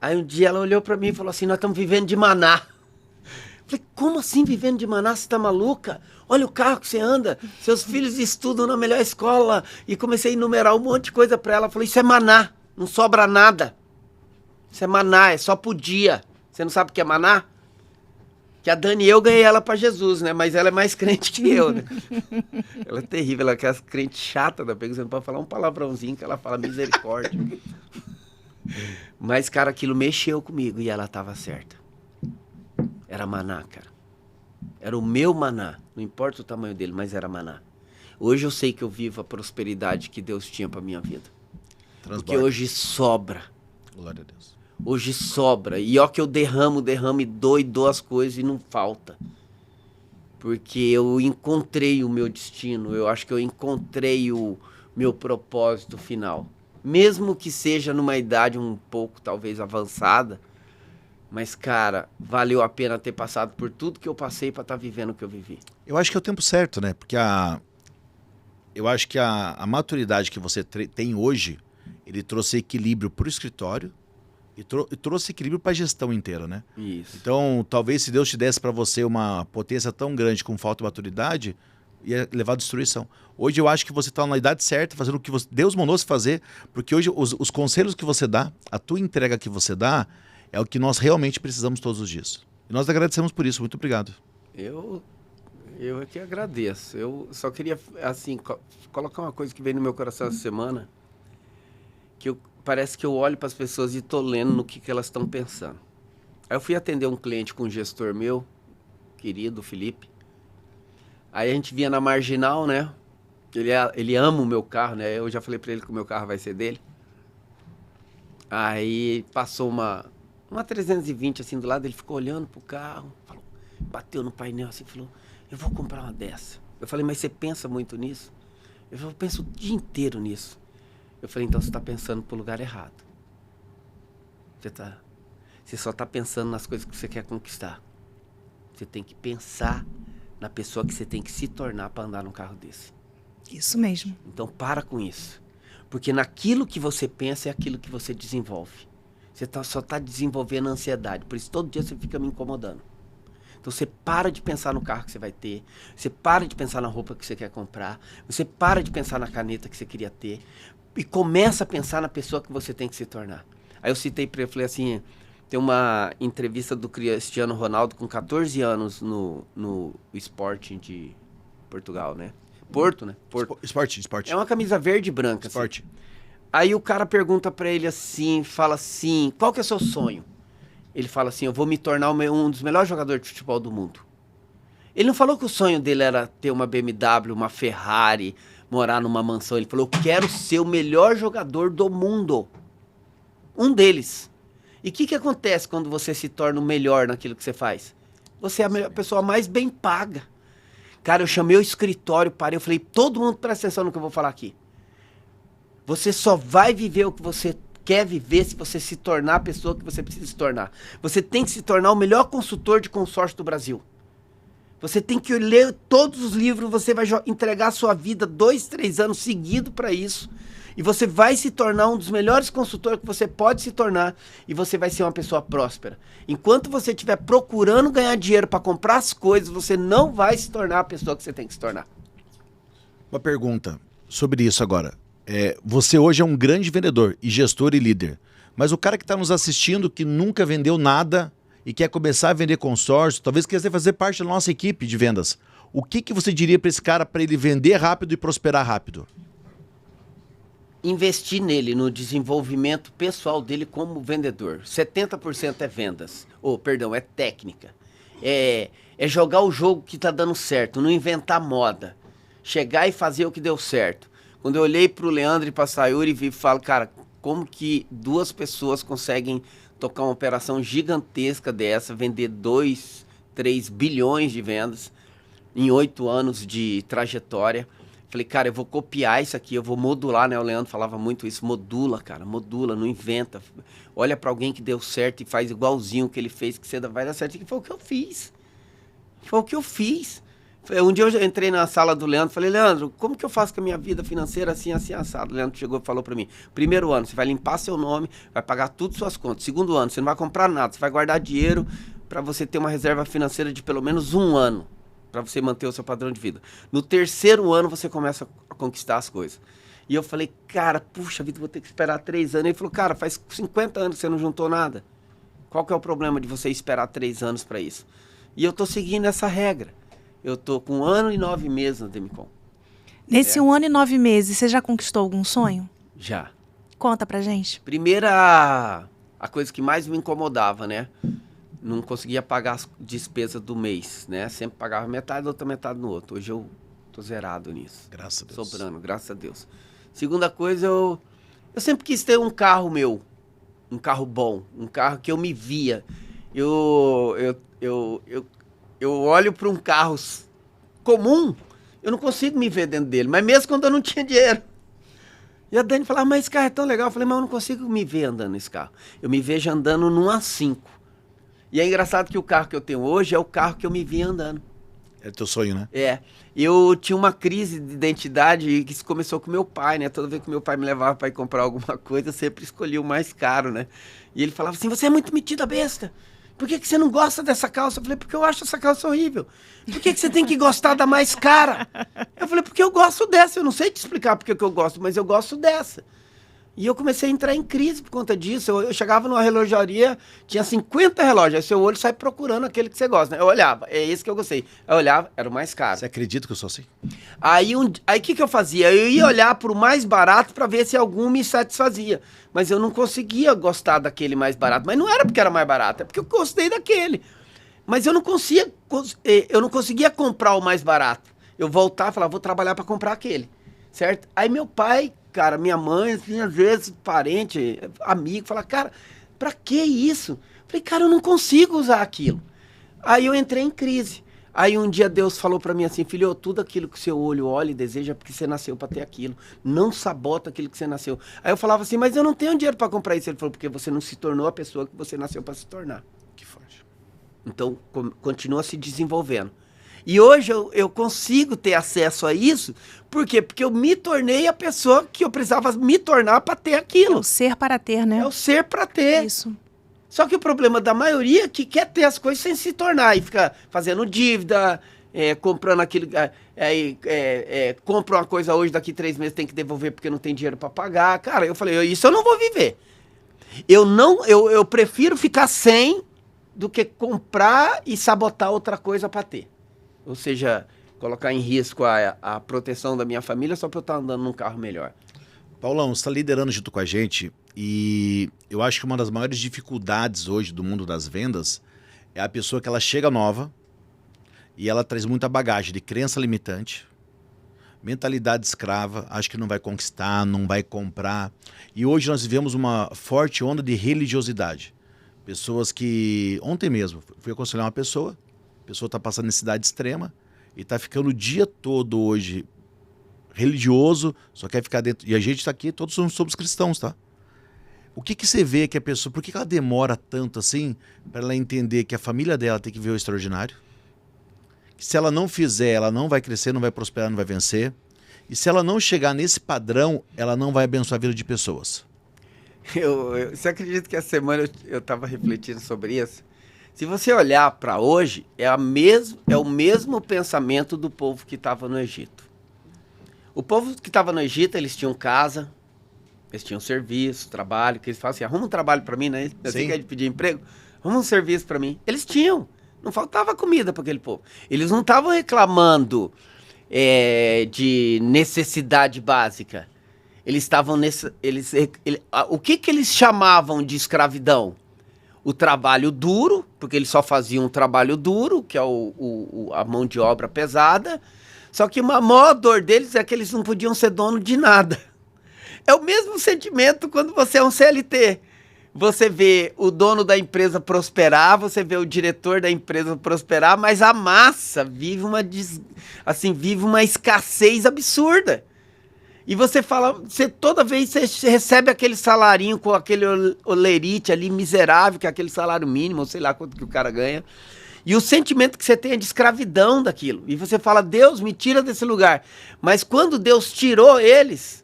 Aí um dia ela olhou pra mim e falou assim, nós estamos vivendo de maná. Falei, como assim vivendo de maná? Você tá maluca? Olha o carro que você anda, seus filhos estudam na melhor escola. E comecei a enumerar um monte de coisa pra ela. Falei, isso é maná, não sobra nada. Isso é maná, é só pro dia. Você não sabe o que é maná? Que a Dani, eu ganhei ela pra Jesus, né? Mas ela é mais crente que eu, né? Ela é terrível, ela é aquela crente chata da pega. Você não pode falar um palavrãozinho que ela fala misericórdia. Mas, cara, aquilo mexeu comigo e ela tava certa. Era maná, cara. Era o meu maná. Não importa o tamanho dele, mas era maná. Hoje eu sei que eu vivo a prosperidade que Deus tinha pra minha vida. Transborda. Porque hoje sobra. Glória a Deus. Hoje sobra. E ó que eu derramo e dou as coisas e não falta. Porque eu encontrei o meu destino. Eu acho que eu encontrei o meu propósito final. Mesmo que seja numa idade um pouco, talvez, avançada. Mas, cara, valeu a pena ter passado por tudo que eu passei para estar vivendo o que eu vivi. Eu acho que é o tempo certo, né? Porque eu acho que a maturidade que você tem hoje, ele trouxe equilíbrio para o escritório e trouxe equilíbrio para a gestão inteira, né? Isso. Então, talvez se Deus te desse para você uma potência tão grande com falta de maturidade, ia levar à destruição. Hoje eu acho que você está na idade certa, fazendo o que Deus mandou você fazer, porque hoje os conselhos que você dá, a tua entrega que você dá, é o que nós realmente precisamos todos os dias. E nós agradecemos por isso. Muito obrigado. Eu é que agradeço. Eu só queria, assim, colocar uma coisa que veio no meu coração essa semana, que parece que eu olho para as pessoas e estou lendo no que elas estão pensando. Aí eu fui atender um cliente com um gestor meu, querido, Felipe. Aí a gente vinha na Marginal, né? Ele ama o meu carro, né? Eu já falei para ele que o meu carro vai ser dele. Aí passou uma 320 assim do lado, ele ficou olhando pro carro, falou, bateu no painel assim, falou, eu vou comprar uma dessa. Eu falei, mas você pensa muito nisso? Ele falou, eu penso o dia inteiro nisso. Eu falei, então você está pensando pro lugar errado. Você só está pensando nas coisas que você quer conquistar. Você tem que pensar na pessoa que você tem que se tornar para andar num carro desse. Isso mesmo. Então para com isso. Porque naquilo que você pensa é aquilo que você desenvolve. Você só está desenvolvendo ansiedade. Por isso todo dia você fica me incomodando. Então você para de pensar no carro que você vai ter, você para de pensar na roupa que você quer comprar, você para de pensar na caneta que você queria ter e começa a pensar na pessoa que você tem que se tornar. Aí eu citei para ele, falei assim, tem uma entrevista do Cristiano Ronaldo com 14 anos no Sporting de Portugal, né? Porto, né? Porto. Esporte. É uma camisa verde e branca. Esporte. Assim. Aí o cara pergunta para ele assim, fala assim, qual que é o seu sonho? Ele fala assim, eu vou me tornar um dos melhores jogadores de futebol do mundo. Ele não falou que o sonho dele era ter uma BMW, uma Ferrari, morar numa mansão. Ele falou, eu quero ser o melhor jogador do mundo. Um deles. E o que acontece quando você se torna o melhor naquilo que você faz? Você é a pessoa mais bem paga. Cara, eu chamei o escritório, parei, eu falei, todo mundo presta atenção no que eu vou falar aqui. Você só vai viver o que você quer viver se você se tornar a pessoa que você precisa se tornar. Você tem que se tornar o melhor consultor de consórcio do Brasil. Você tem que ler todos os livros, você vai entregar a sua vida 2, 3 anos seguidos para isso. E você vai se tornar um dos melhores consultores que você pode se tornar. E você vai ser uma pessoa próspera. Enquanto você estiver procurando ganhar dinheiro para comprar as coisas, você não vai se tornar a pessoa que você tem que se tornar. Uma pergunta sobre isso agora. Você hoje é um grande vendedor e gestor e líder. Mas o cara que está nos assistindo, que nunca vendeu nada e quer começar a vender consórcio, talvez queira fazer parte da nossa equipe de vendas. O que você diria para esse cara para ele vender rápido e prosperar rápido? Investir nele, no desenvolvimento pessoal dele como vendedor. 70% é vendas. É técnica. É jogar o jogo que está dando certo, não inventar moda. Chegar e fazer o que deu certo. Quando eu olhei para o Leandro e para a Sayuri e falo, cara, como que 2 pessoas conseguem tocar uma operação gigantesca dessa, vender 2, 3 bilhões de vendas em 8 anos de trajetória. Falei, cara, eu vou copiar isso aqui, eu vou modular, né? O Leandro falava muito isso, modula, cara, modula, não inventa. Olha para alguém que deu certo e faz igualzinho o que ele fez, que você vai dar certo. E foi o que eu fiz. Um dia eu entrei na sala do Leandro, falei, Leandro, como que eu faço com a minha vida financeira assim, assado? O Leandro chegou e falou para mim, primeiro ano, você vai limpar seu nome, vai pagar tudo suas contas. Segundo ano, você não vai comprar nada, você vai guardar dinheiro para você ter uma reserva financeira de pelo menos 1 ano, para você manter o seu padrão de vida. No 3º ano, você começa a conquistar as coisas. E eu falei, cara, puxa vida, vou ter que esperar 3 anos. Ele falou, cara, faz 50 anos que você não juntou nada. Qual que é o problema de você esperar 3 anos para isso? E eu tô seguindo essa regra. Eu tô com 1 ano e 9 meses na Demicon. Nesse 1 ano e 9 meses, você já conquistou algum sonho? Já. Conta pra gente. Primeira, a coisa que mais me incomodava, né? Não conseguia pagar as despesas do mês, né? Sempre pagava metade, outra metade no outro. Hoje eu tô zerado nisso. Graças a Deus. Sobrando, graças a Deus. Segunda coisa, eu sempre quis ter um carro meu. Um carro bom. Um carro que eu me via. Eu olho para um carro comum, eu não consigo me ver dentro dele. Mas mesmo quando eu não tinha dinheiro. E a Dani falava, mas esse carro é tão legal. Eu falei, mas eu não consigo me ver andando nesse carro. Eu me vejo andando num A5. E é engraçado que o carro que eu tenho hoje é o carro que eu me vi andando. É teu sonho, né? Eu tinha uma crise de identidade que começou com meu pai, né? Toda vez que meu pai me levava para ir comprar alguma coisa, eu sempre escolhia o mais caro, né? E ele falava assim, você é muito metida besta. Por que você não gosta dessa calça? Eu falei, porque eu acho essa calça horrível. Por que você tem que gostar da mais cara? Eu falei, porque eu gosto dessa. Eu não sei te explicar porque que eu gosto, mas eu gosto dessa. E eu comecei a entrar em crise por conta disso. Eu chegava numa relojaria, tinha 50 relógios. Aí seu olho sai procurando aquele que você gosta, né? Eu olhava, é esse que eu gostei. Eu olhava, era o mais caro. Você acredita que eu sou assim? Aí o que eu fazia? Eu ia olhar pro mais barato para ver se algum me satisfazia. Mas eu não conseguia gostar daquele mais barato. Mas não era porque era mais barato, é porque eu gostei daquele. Mas eu não conseguia comprar o mais barato. Eu voltava e falava, vou trabalhar para comprar aquele. Certo? Aí meu pai, cara, minha mãe, assim, às vezes, parente, amigo, fala, cara, pra que isso? Falei, cara, eu não consigo usar aquilo. Aí eu entrei em crise. Aí um dia Deus falou pra mim assim, filho, tudo aquilo que o seu olho olha e deseja é porque você nasceu pra ter aquilo. Não sabota aquilo que você nasceu. Aí eu falava assim, mas eu não tenho dinheiro pra comprar isso. Ele falou, porque você não se tornou a pessoa que você nasceu pra se tornar. Que forte. Então, continua se desenvolvendo. E hoje eu consigo ter acesso a isso, por quê? Porque eu me tornei a pessoa que eu precisava me tornar para ter aquilo. É o ser para ter, né? É o ser para ter. Isso. Só que o problema da maioria é que quer ter as coisas sem se tornar. E fica fazendo dívida, comprando aquilo... compra uma coisa hoje, daqui 3 meses tem que devolver porque não tem dinheiro para pagar. Cara, eu falei, isso eu não vou viver. Eu prefiro ficar sem do que comprar e sabotar outra coisa para ter. Ou seja, colocar em risco a proteção da minha família só para eu estar andando num carro melhor. Paulão, você está liderando junto com a gente e eu acho que uma das maiores dificuldades hoje do mundo das vendas é a pessoa que ela chega nova e ela traz muita bagagem de crença limitante, mentalidade escrava, acha que não vai conquistar, não vai comprar. E hoje nós vivemos uma forte onda de religiosidade. Pessoas que... Ontem mesmo, fui aconselhar uma pessoa, a pessoa está passando necessidade extrema e está ficando o dia todo hoje religioso, só quer ficar dentro... E a gente está aqui, todos somos cristãos, tá? O que você vê que a pessoa... Por que ela demora tanto assim para ela entender que a família dela tem que ver o extraordinário? Que se ela não fizer, ela não vai crescer, não vai prosperar, não vai vencer. E se ela não chegar nesse padrão, ela não vai abençoar a vida de pessoas. Você acredita que essa semana eu estava refletindo sobre isso? Se você olhar para hoje, é o mesmo pensamento do povo que estava no Egito. O povo que estava no Egito, eles tinham casa, eles tinham serviço, trabalho, que eles falam assim, arruma um trabalho para mim, né? Assim que é de pedir emprego, arruma um serviço para mim. Eles tinham, não faltava comida para aquele povo. Eles não estavam reclamando de necessidade básica. Eles estavam o que eles chamavam de escravidão? O trabalho duro, porque eles só faziam um trabalho duro, que é a mão de obra pesada. Só que a maior dor deles é que eles não podiam ser dono de nada. É o mesmo sentimento quando você é um CLT. Você vê o dono da empresa prosperar, você vê o diretor da empresa prosperar, mas a massa vive uma escassez absurda. E você fala, toda vez você recebe aquele salarinho com aquele olerite ali miserável, que é aquele salário mínimo, sei lá quanto que o cara ganha. E o sentimento que você tem é de escravidão daquilo. E você fala, Deus, me tira desse lugar. Mas quando Deus tirou eles,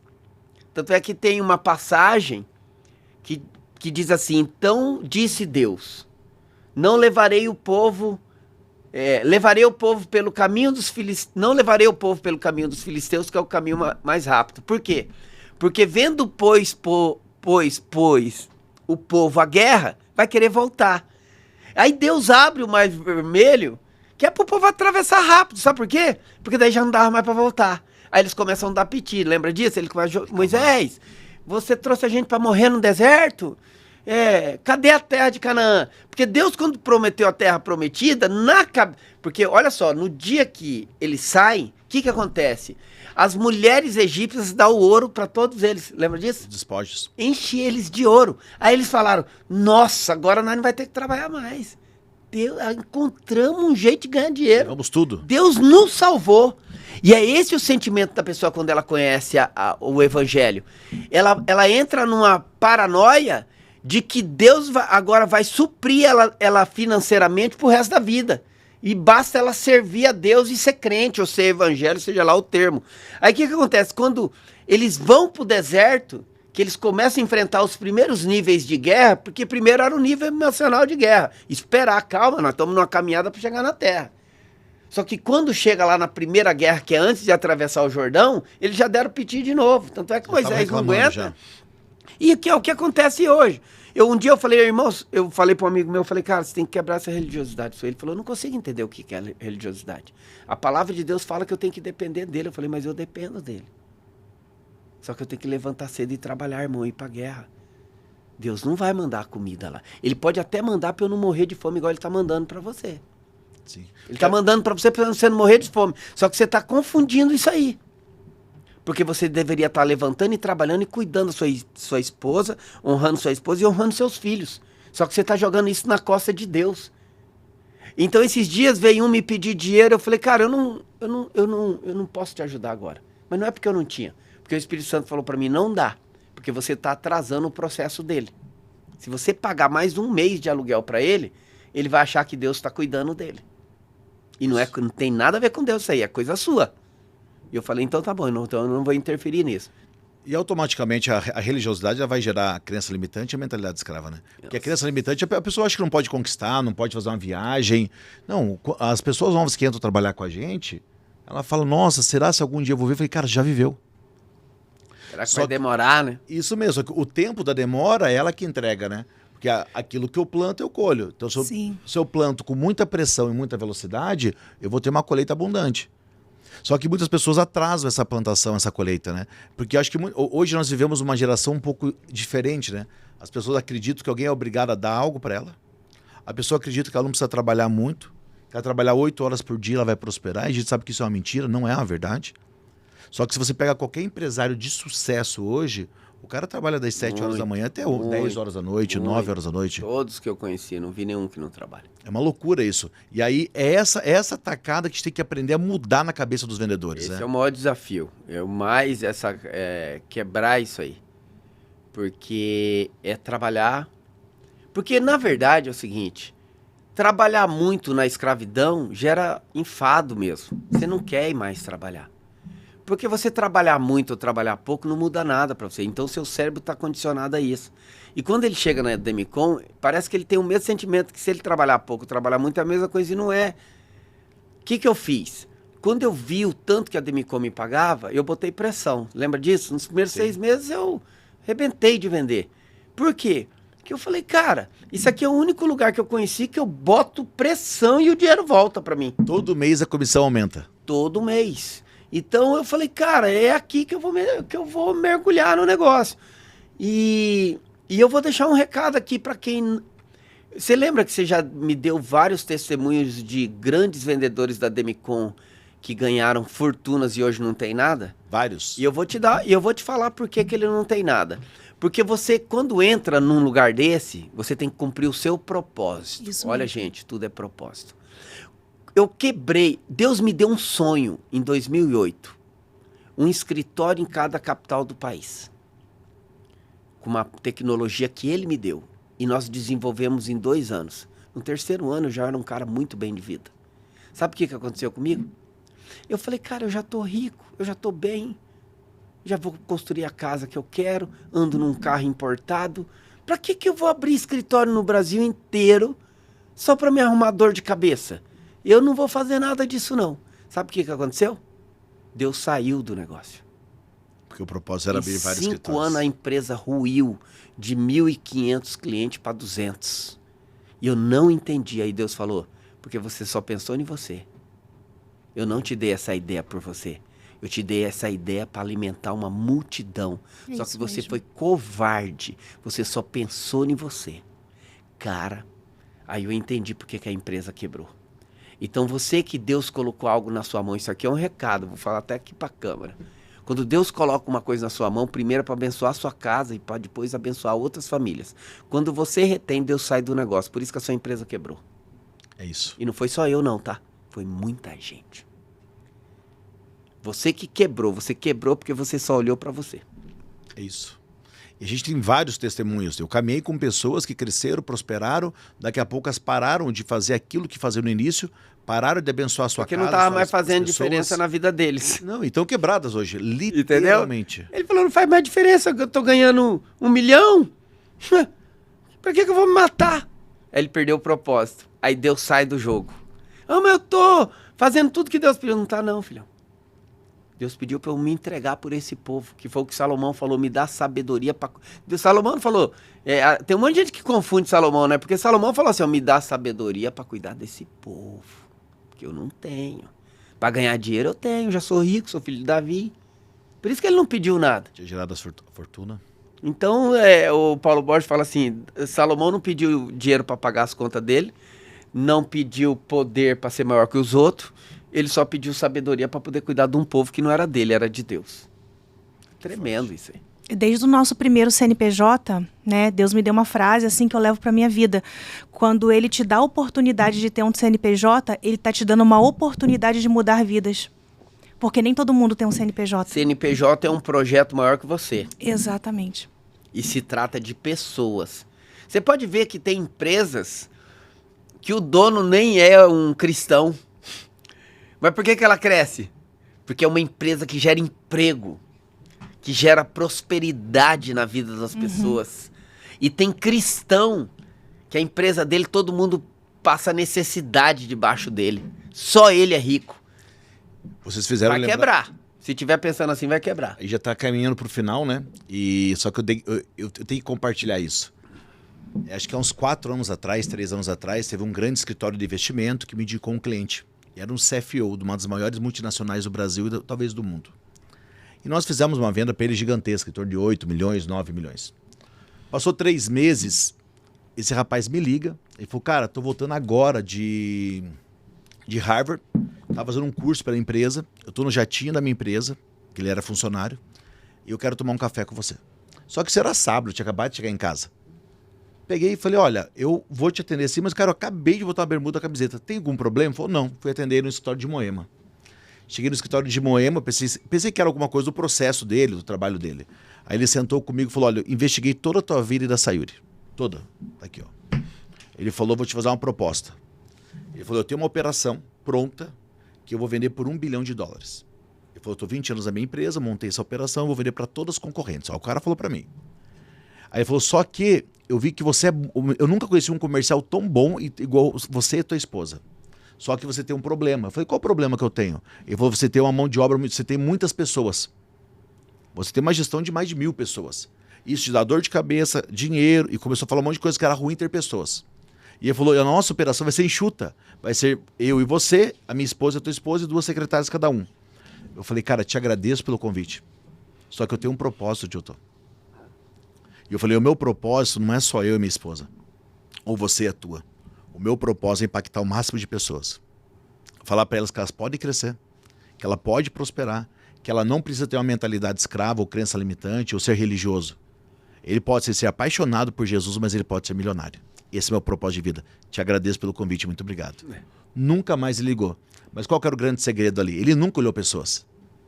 tanto é que tem uma passagem que diz assim, então disse Deus, não levarei o povo... levarei o povo pelo caminho dos filisteus, não levarei o povo pelo caminho dos filisteus, que é o caminho mais rápido. Por quê? Porque vendo, pois o povo a guerra, vai querer voltar. Aí Deus abre o Mar Vermelho, que é pro povo atravessar rápido. Sabe por quê? Porque daí já não dava mais para voltar. Aí eles começam a dar piti. Lembra disso? Ele começa, Moisés, você trouxe a gente para morrer no deserto? Cadê a terra de Canaã? Porque Deus, quando prometeu a terra prometida, porque olha só, no dia que eles saem, o que acontece? As mulheres egípcias dão o ouro para todos eles, lembra disso? Despojos. Enche eles de ouro. Aí eles falaram, nossa, agora nós não vai ter que trabalhar mais. Encontramos um jeito de ganhar dinheiro. Vamos tudo. Deus nos salvou. E é esse o sentimento da pessoa quando ela conhece o evangelho. Ela entra numa paranoia de que Deus agora vai suprir ela financeiramente pro resto da vida. E basta ela servir a Deus e ser crente, ou ser evangélico, seja lá o termo. Aí o que acontece? Quando eles vão pro deserto, que eles começam a enfrentar os primeiros níveis de guerra, porque primeiro era o nível emocional de guerra. Esperar, calma, nós estamos numa caminhada para chegar na terra. Só que quando chega lá na primeira guerra, que é antes de atravessar o Jordão, eles já deram piti de novo. Tanto é que Moisés não aguenta. Já. E que é o que acontece hoje. Um dia eu falei, irmãos, eu falei para um amigo meu, eu falei, cara, você tem que quebrar essa religiosidade. Ele falou, eu não consigo entender o que é religiosidade. A palavra de Deus fala que eu tenho que depender dele. Eu falei, mas eu dependo dele. Só que eu tenho que levantar cedo e trabalhar, irmão, e ir pra guerra. Deus não vai mandar comida lá. Ele pode até mandar para eu não morrer de fome, igual ele tá mandando para você. Sim. Ele tá mandando para você não morrer de fome. Só que você tá confundindo isso aí. Porque você deveria estar levantando e trabalhando e cuidando da sua esposa, honrando sua esposa e honrando seus filhos. Só que você está jogando isso na costa de Deus. Então, esses dias veio um me pedir dinheiro, eu falei, cara, eu não posso te ajudar agora. Mas não é porque eu não tinha. Porque o Espírito Santo falou para mim, não dá. Porque você está atrasando o processo dele. Se você pagar mais um mês de aluguel para ele, ele vai achar que Deus está cuidando dele. E não tem nada a ver com Deus isso aí, é coisa sua. E eu falei, então tá bom, então eu não vou interferir nisso. E automaticamente a religiosidade ela vai gerar a crença limitante e a mentalidade escrava, né? Porque a crença limitante, a pessoa acha que não pode conquistar, não pode fazer uma viagem. Não, as pessoas novas que entram trabalhar com a gente, ela fala, nossa, será se algum dia eu vou ver? Eu falei, cara, já viveu. Será que vai demorar, né? Isso mesmo, só que o tempo da demora é ela que entrega, né? Porque aquilo que eu planto, eu colho. Então, se eu planto com muita pressão e muita velocidade, eu vou ter uma colheita abundante. Só que muitas pessoas atrasam essa plantação, essa colheita, né? Porque eu acho que hoje nós vivemos uma geração um pouco diferente, né? As pessoas acreditam que alguém é obrigado a dar algo para ela. A pessoa acredita que ela não precisa trabalhar muito, que ela trabalhar 8 horas por dia ela vai prosperar. E a gente sabe que isso é uma mentira, não é uma verdade. Só que se você pega qualquer empresário de sucesso hoje, o cara trabalha das 7 horas da manhã até 10 horas da noite, 9 horas da noite. Todos que eu conheci, não vi nenhum que não trabalha. É uma loucura isso. E aí é essa tacada que a gente tem que aprender a mudar na cabeça dos vendedores. Esse é o maior desafio. Quebrar isso aí. Porque é trabalhar... Porque, na verdade, é o seguinte... Trabalhar muito na escravidão gera enfado mesmo. Você não quer ir mais trabalhar. Porque você trabalhar muito ou trabalhar pouco não muda nada para você. Então, seu cérebro está condicionado a isso. E quando ele chega na Demicon, parece que ele tem o mesmo sentimento que se ele trabalhar pouco, trabalhar muito é a mesma coisa e não é. O que eu fiz? Quando eu vi o tanto que a Demicon me pagava, eu botei pressão. Lembra disso? Nos primeiros 6 meses eu arrebentei de vender. Por quê? Porque eu falei, cara, isso aqui é o único lugar que eu conheci que eu boto pressão e o dinheiro volta para mim. Todo mês a comissão aumenta. Todo mês. Então eu falei, cara, é aqui que eu vou mergulhar no negócio. E eu vou deixar um recado aqui para quem... Você lembra que você já me deu vários testemunhos de grandes vendedores da Demicon que ganharam fortunas e hoje não tem nada? Vários. E eu vou te falar por que ele não tem nada. Porque você, quando entra num lugar desse, você tem que cumprir o seu propósito. Isso Olha, mesmo. gente, tudo é propósito. Eu quebrei, Deus me deu um sonho em 2008, um escritório em cada capital do país, com uma tecnologia que ele me deu, e nós desenvolvemos em 2 anos. No 3º ano eu já era um cara muito bem de vida. Sabe o que aconteceu comigo? Eu falei, cara, eu já tô rico, eu já tô bem, já vou construir a casa que eu quero, ando num carro importado, pra que eu vou abrir escritório no Brasil inteiro só pra me arrumar dor de cabeça? Eu não vou fazer nada disso, não. Sabe o que aconteceu? Deus saiu do negócio. Porque o propósito era abrir vários escritórios. Em 5 anos a empresa ruiu de 1.500 clientes para 200. E eu não entendi. Aí Deus falou, porque você só pensou em você. Eu não te dei essa ideia por você. Eu te dei essa ideia para alimentar uma multidão. Só que você foi covarde. Você só pensou em você. Cara, aí eu entendi porque que a empresa quebrou. Então você que Deus colocou algo na sua mão, isso aqui é um recado, vou falar até aqui para a câmera. Quando Deus coloca uma coisa na sua mão, primeiro é para abençoar a sua casa e para depois abençoar outras famílias. Quando você retém, Deus sai do negócio. Por isso que a sua empresa quebrou. É isso. E não foi só eu não, tá? Foi muita gente. Você que quebrou, você quebrou porque você só olhou para você. É isso. E a gente tem vários testemunhos. Eu caminhei com pessoas que cresceram, prosperaram, daqui a pouco elas pararam de fazer aquilo que faziam no início, pararam de abençoar a sua casa. Porque não estava mais fazendo diferença na vida deles. Não, e estão quebradas hoje, literalmente. Entendeu? Ele falou, não faz mais diferença, eu tô ganhando 1 milhão. Pra que eu vou me matar? Aí ele perdeu o propósito. Aí Deus sai do jogo. Ah, mas eu tô fazendo tudo que Deus pediu. Não tá não, filhão. Deus pediu para eu me entregar por esse povo, que foi o que Salomão falou, me dá sabedoria para... Salomão falou, tem um monte de gente que confunde Salomão, né? Porque Salomão falou assim, me dá sabedoria para cuidar desse povo, que eu não tenho. Para ganhar dinheiro eu tenho, já sou rico, sou filho de Davi. Por isso que ele não pediu nada. Tinha gerado a fortuna. Então, o Paulo Borges fala assim, Salomão não pediu dinheiro para pagar as contas dele, não pediu poder para ser maior que os outros, ele só pediu sabedoria para poder cuidar de um povo que não era dele, era de Deus. Tremendo isso aí. Desde o nosso primeiro CNPJ, né, Deus me deu uma frase assim que eu levo para minha vida. Quando ele te dá a oportunidade de ter um CNPJ, ele tá te dando uma oportunidade de mudar vidas. Porque nem todo mundo tem um CNPJ. CNPJ é um projeto maior que você. Exatamente. E se trata de pessoas. Você pode ver que tem empresas que o dono nem é um cristão. Mas por que ela cresce? Porque é uma empresa que gera emprego, que gera prosperidade na vida das pessoas. E tem cristão que a empresa dele, todo mundo passa necessidade debaixo dele. Só ele é rico. Vocês fizeram Vai quebrar. Se tiver pensando assim, vai quebrar. Aí já tá caminhando pro final, né? Só que eu tenho que compartilhar isso. Acho que há uns 4 anos atrás, 3 anos atrás, teve um grande escritório de investimento que me indicou um cliente. E era um CFO de uma das maiores multinacionais do Brasil e talvez do mundo. E nós fizemos uma venda para ele gigantesca, em torno de 8 milhões, 9 milhões. Passou 3 meses, esse rapaz me liga e falou, cara, tô voltando agora de Harvard, tava fazendo um curso pela empresa, eu tô no jatinho da minha empresa, que ele era funcionário, e eu quero tomar um café com você. Só que isso era sábado, eu tinha acabado de chegar em casa. Peguei e falei, olha, eu vou te atender assim, mas, cara, eu acabei de botar uma bermuda e camiseta. Tem algum problema? Ele falou, não. Fui atender ele no escritório de Moema. Cheguei no escritório de Moema, pensei que era alguma coisa do processo dele, do trabalho dele. Aí ele sentou comigo e falou, olha, eu investiguei toda a tua vida e da Sayuri. Toda. Tá aqui, ó. Ele falou, vou te fazer uma proposta. Ele falou, eu tenho uma operação pronta que eu vou vender por $1 bilhão. Ele falou, eu tô 20 anos na minha empresa, montei essa operação, vou vender para todas as concorrentes. Ó, o cara falou para mim. Aí ele falou, só que eu vi que você eu nunca conheci um comercial tão bom igual você e tua esposa. Só que você tem um problema. Eu falei, qual o problema que eu tenho? Ele falou, você tem uma mão de obra, você tem muitas pessoas. Você tem uma gestão de mais de 1.000 pessoas. Isso te dá dor de cabeça, dinheiro, e começou a falar um monte de coisa que era ruim ter pessoas. E ele falou, a nossa operação vai ser enxuta. Vai ser eu e você, a minha esposa e a tua esposa e 2 secretárias cada um. Eu falei, cara, te agradeço pelo convite. Só que eu tenho um propósito, Dilton. E eu falei, o meu propósito não é só eu e minha esposa. Ou você e a tua. O meu propósito é impactar o máximo de pessoas. Falar para elas que elas podem crescer, que ela pode prosperar, que ela não precisa ter uma mentalidade escrava ou crença limitante ou ser religioso. Ele pode ser apaixonado por Jesus, mas ele pode ser milionário. Esse é o meu propósito de vida. Te agradeço pelo convite, muito obrigado. Nunca mais ele ligou. Mas qual que era o grande segredo ali? Ele nunca olhou pessoas.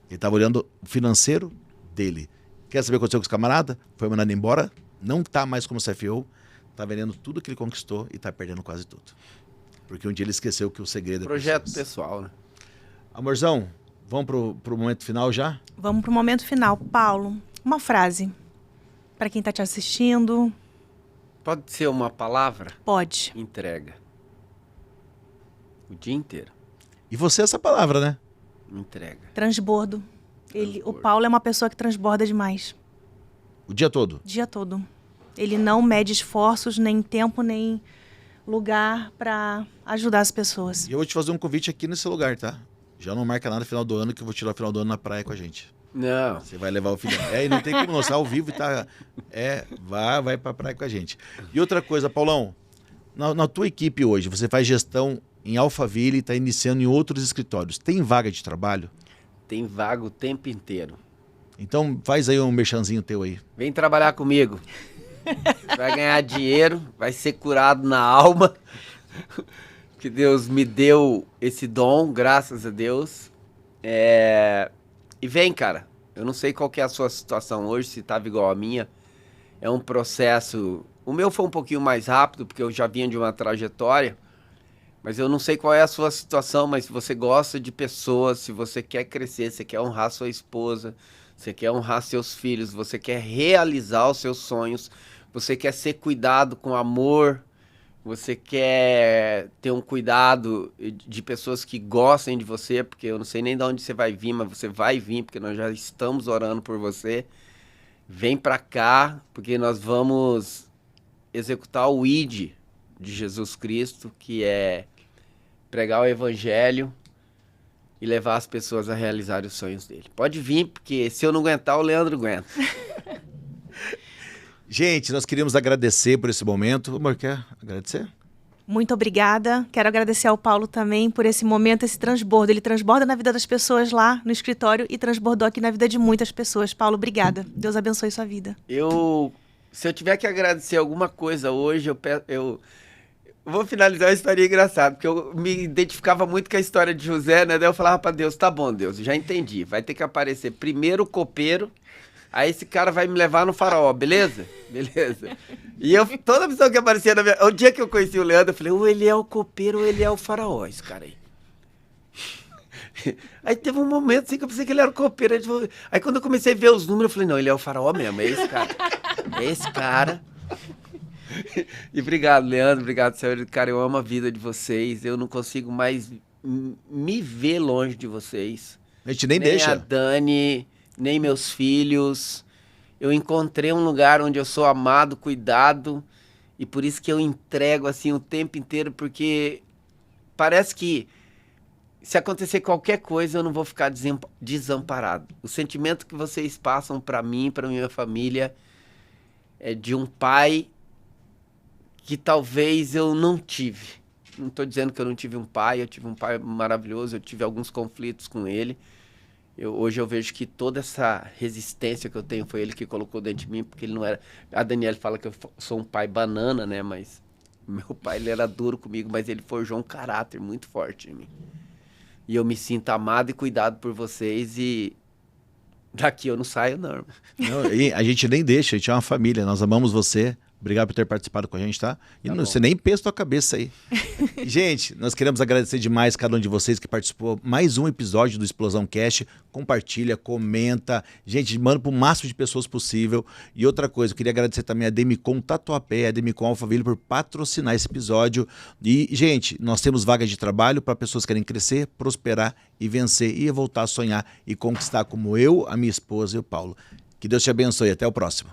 Ele estava olhando o financeiro dele. Quer saber o que aconteceu com os camaradas? Foi mandado embora, não está mais como CFO, está vendendo tudo que ele conquistou e está perdendo quase tudo. Porque um dia ele esqueceu que o segredo é projeto pessoal, né? Amorzão, vamos pro momento final já? Vamos pro momento final. Paulo, uma frase para quem está te assistindo. Pode ser uma palavra? Pode. Entrega. O dia inteiro. E você essa palavra, né? Entrega. Transbordo. O Paulo é uma pessoa que transborda demais. O dia todo? O dia todo. Ele não mede esforços, nem tempo, nem lugar para ajudar as pessoas. E eu vou te fazer um convite aqui nesse lugar, tá? Já não marca nada no final do ano, que eu vou tirar o final do ano na praia com a gente. Não. Você vai levar o filho. E não tem como não, você tá ao vivo e tá... vai pra praia com a gente. E outra coisa, Paulão, na tua equipe hoje, você faz gestão em Alphaville e está iniciando em outros escritórios. Tem vaga de trabalho? Tem vaga o tempo inteiro. Então faz aí um merchanzinho teu aí. Vem trabalhar comigo. Vai ganhar dinheiro, vai ser curado na alma. Que Deus me deu esse dom, graças a Deus. E vem, cara. Eu não sei qual que é a sua situação hoje, se estava igual a minha. É um processo... O meu foi um pouquinho mais rápido, porque eu já vinha de uma trajetória. Mas eu não sei qual é a sua situação, mas se você gosta de pessoas, se você quer crescer, você quer honrar sua esposa, você quer honrar seus filhos, você quer realizar os seus sonhos, você quer ser cuidado com amor, você quer ter um cuidado de pessoas que gostem de você, porque eu não sei nem de onde você vai vir, mas você vai vir, porque nós já estamos orando por você. Vem pra cá, porque nós vamos executar o ID de Jesus Cristo, que é pregar o evangelho e levar as pessoas a realizar os sonhos dele. Pode vir, porque se eu não aguentar, o Leandro aguenta. Gente, nós queríamos agradecer por esse momento. Amor, quer agradecer? Muito obrigada. Quero agradecer ao Paulo também por esse momento, esse transbordo. Ele transborda na vida das pessoas lá no escritório e transbordou aqui na vida de muitas pessoas. Paulo, obrigada. Deus abençoe sua vida. Se eu tiver que agradecer alguma coisa hoje, eu vou finalizar uma história engraçada, porque eu me identificava muito com a história de José, né? Daí eu falava pra Deus, tá bom, Deus, já entendi. Vai ter que aparecer primeiro o copeiro, aí esse cara vai me levar no faraó, beleza? Beleza. E toda pessoa que aparecia na minha... O dia que eu conheci o Leandro, eu falei, ou ele é o copeiro ou ele é o faraó, esse cara aí. Aí teve um momento assim que eu pensei que ele era o copeiro. Aí quando eu comecei a ver os números, eu falei, não, ele é o faraó mesmo, é esse cara. É esse cara. E obrigado, Leandro, obrigado, Sérgio. Cara, eu amo a vida de vocês. Eu não consigo mais me ver longe de vocês. A gente nem Nem deixa. a Dani, nem meus filhos. Eu encontrei um lugar onde eu sou amado, cuidado. E por isso que eu entrego assim o tempo inteiro, porque parece que se acontecer qualquer coisa, eu não vou ficar desamparado. O sentimento que vocês passam para mim, para minha família, é de um pai que talvez eu não tive. Não estou dizendo que eu não tive um pai, eu tive um pai maravilhoso, eu tive alguns conflitos com ele. Hoje eu vejo que toda essa resistência que eu tenho foi ele que colocou dentro de mim, porque ele não era... A Daniela fala que eu sou um pai banana, né? Mas meu pai, ele era duro comigo, mas ele forjou um caráter muito forte em mim. E eu me sinto amado e cuidado por vocês e daqui eu não saio, não. Não, e a gente nem deixa, a gente é uma família, nós amamos você. Obrigado por ter participado com a gente, tá? E você nem pensa na tua cabeça aí. Gente, nós queremos agradecer demais cada um de vocês que participou mais um episódio do Explosão Cast. Compartilha, comenta. Gente, manda para o máximo de pessoas possível. E outra coisa, eu queria agradecer também a Demicon Tatuapé, a Demicon Alphaville por patrocinar esse episódio. E, gente, nós temos vagas de trabalho para pessoas que querem crescer, prosperar e vencer e voltar a sonhar e conquistar como eu, a minha esposa e o Paulo. Que Deus te abençoe. Até o próximo.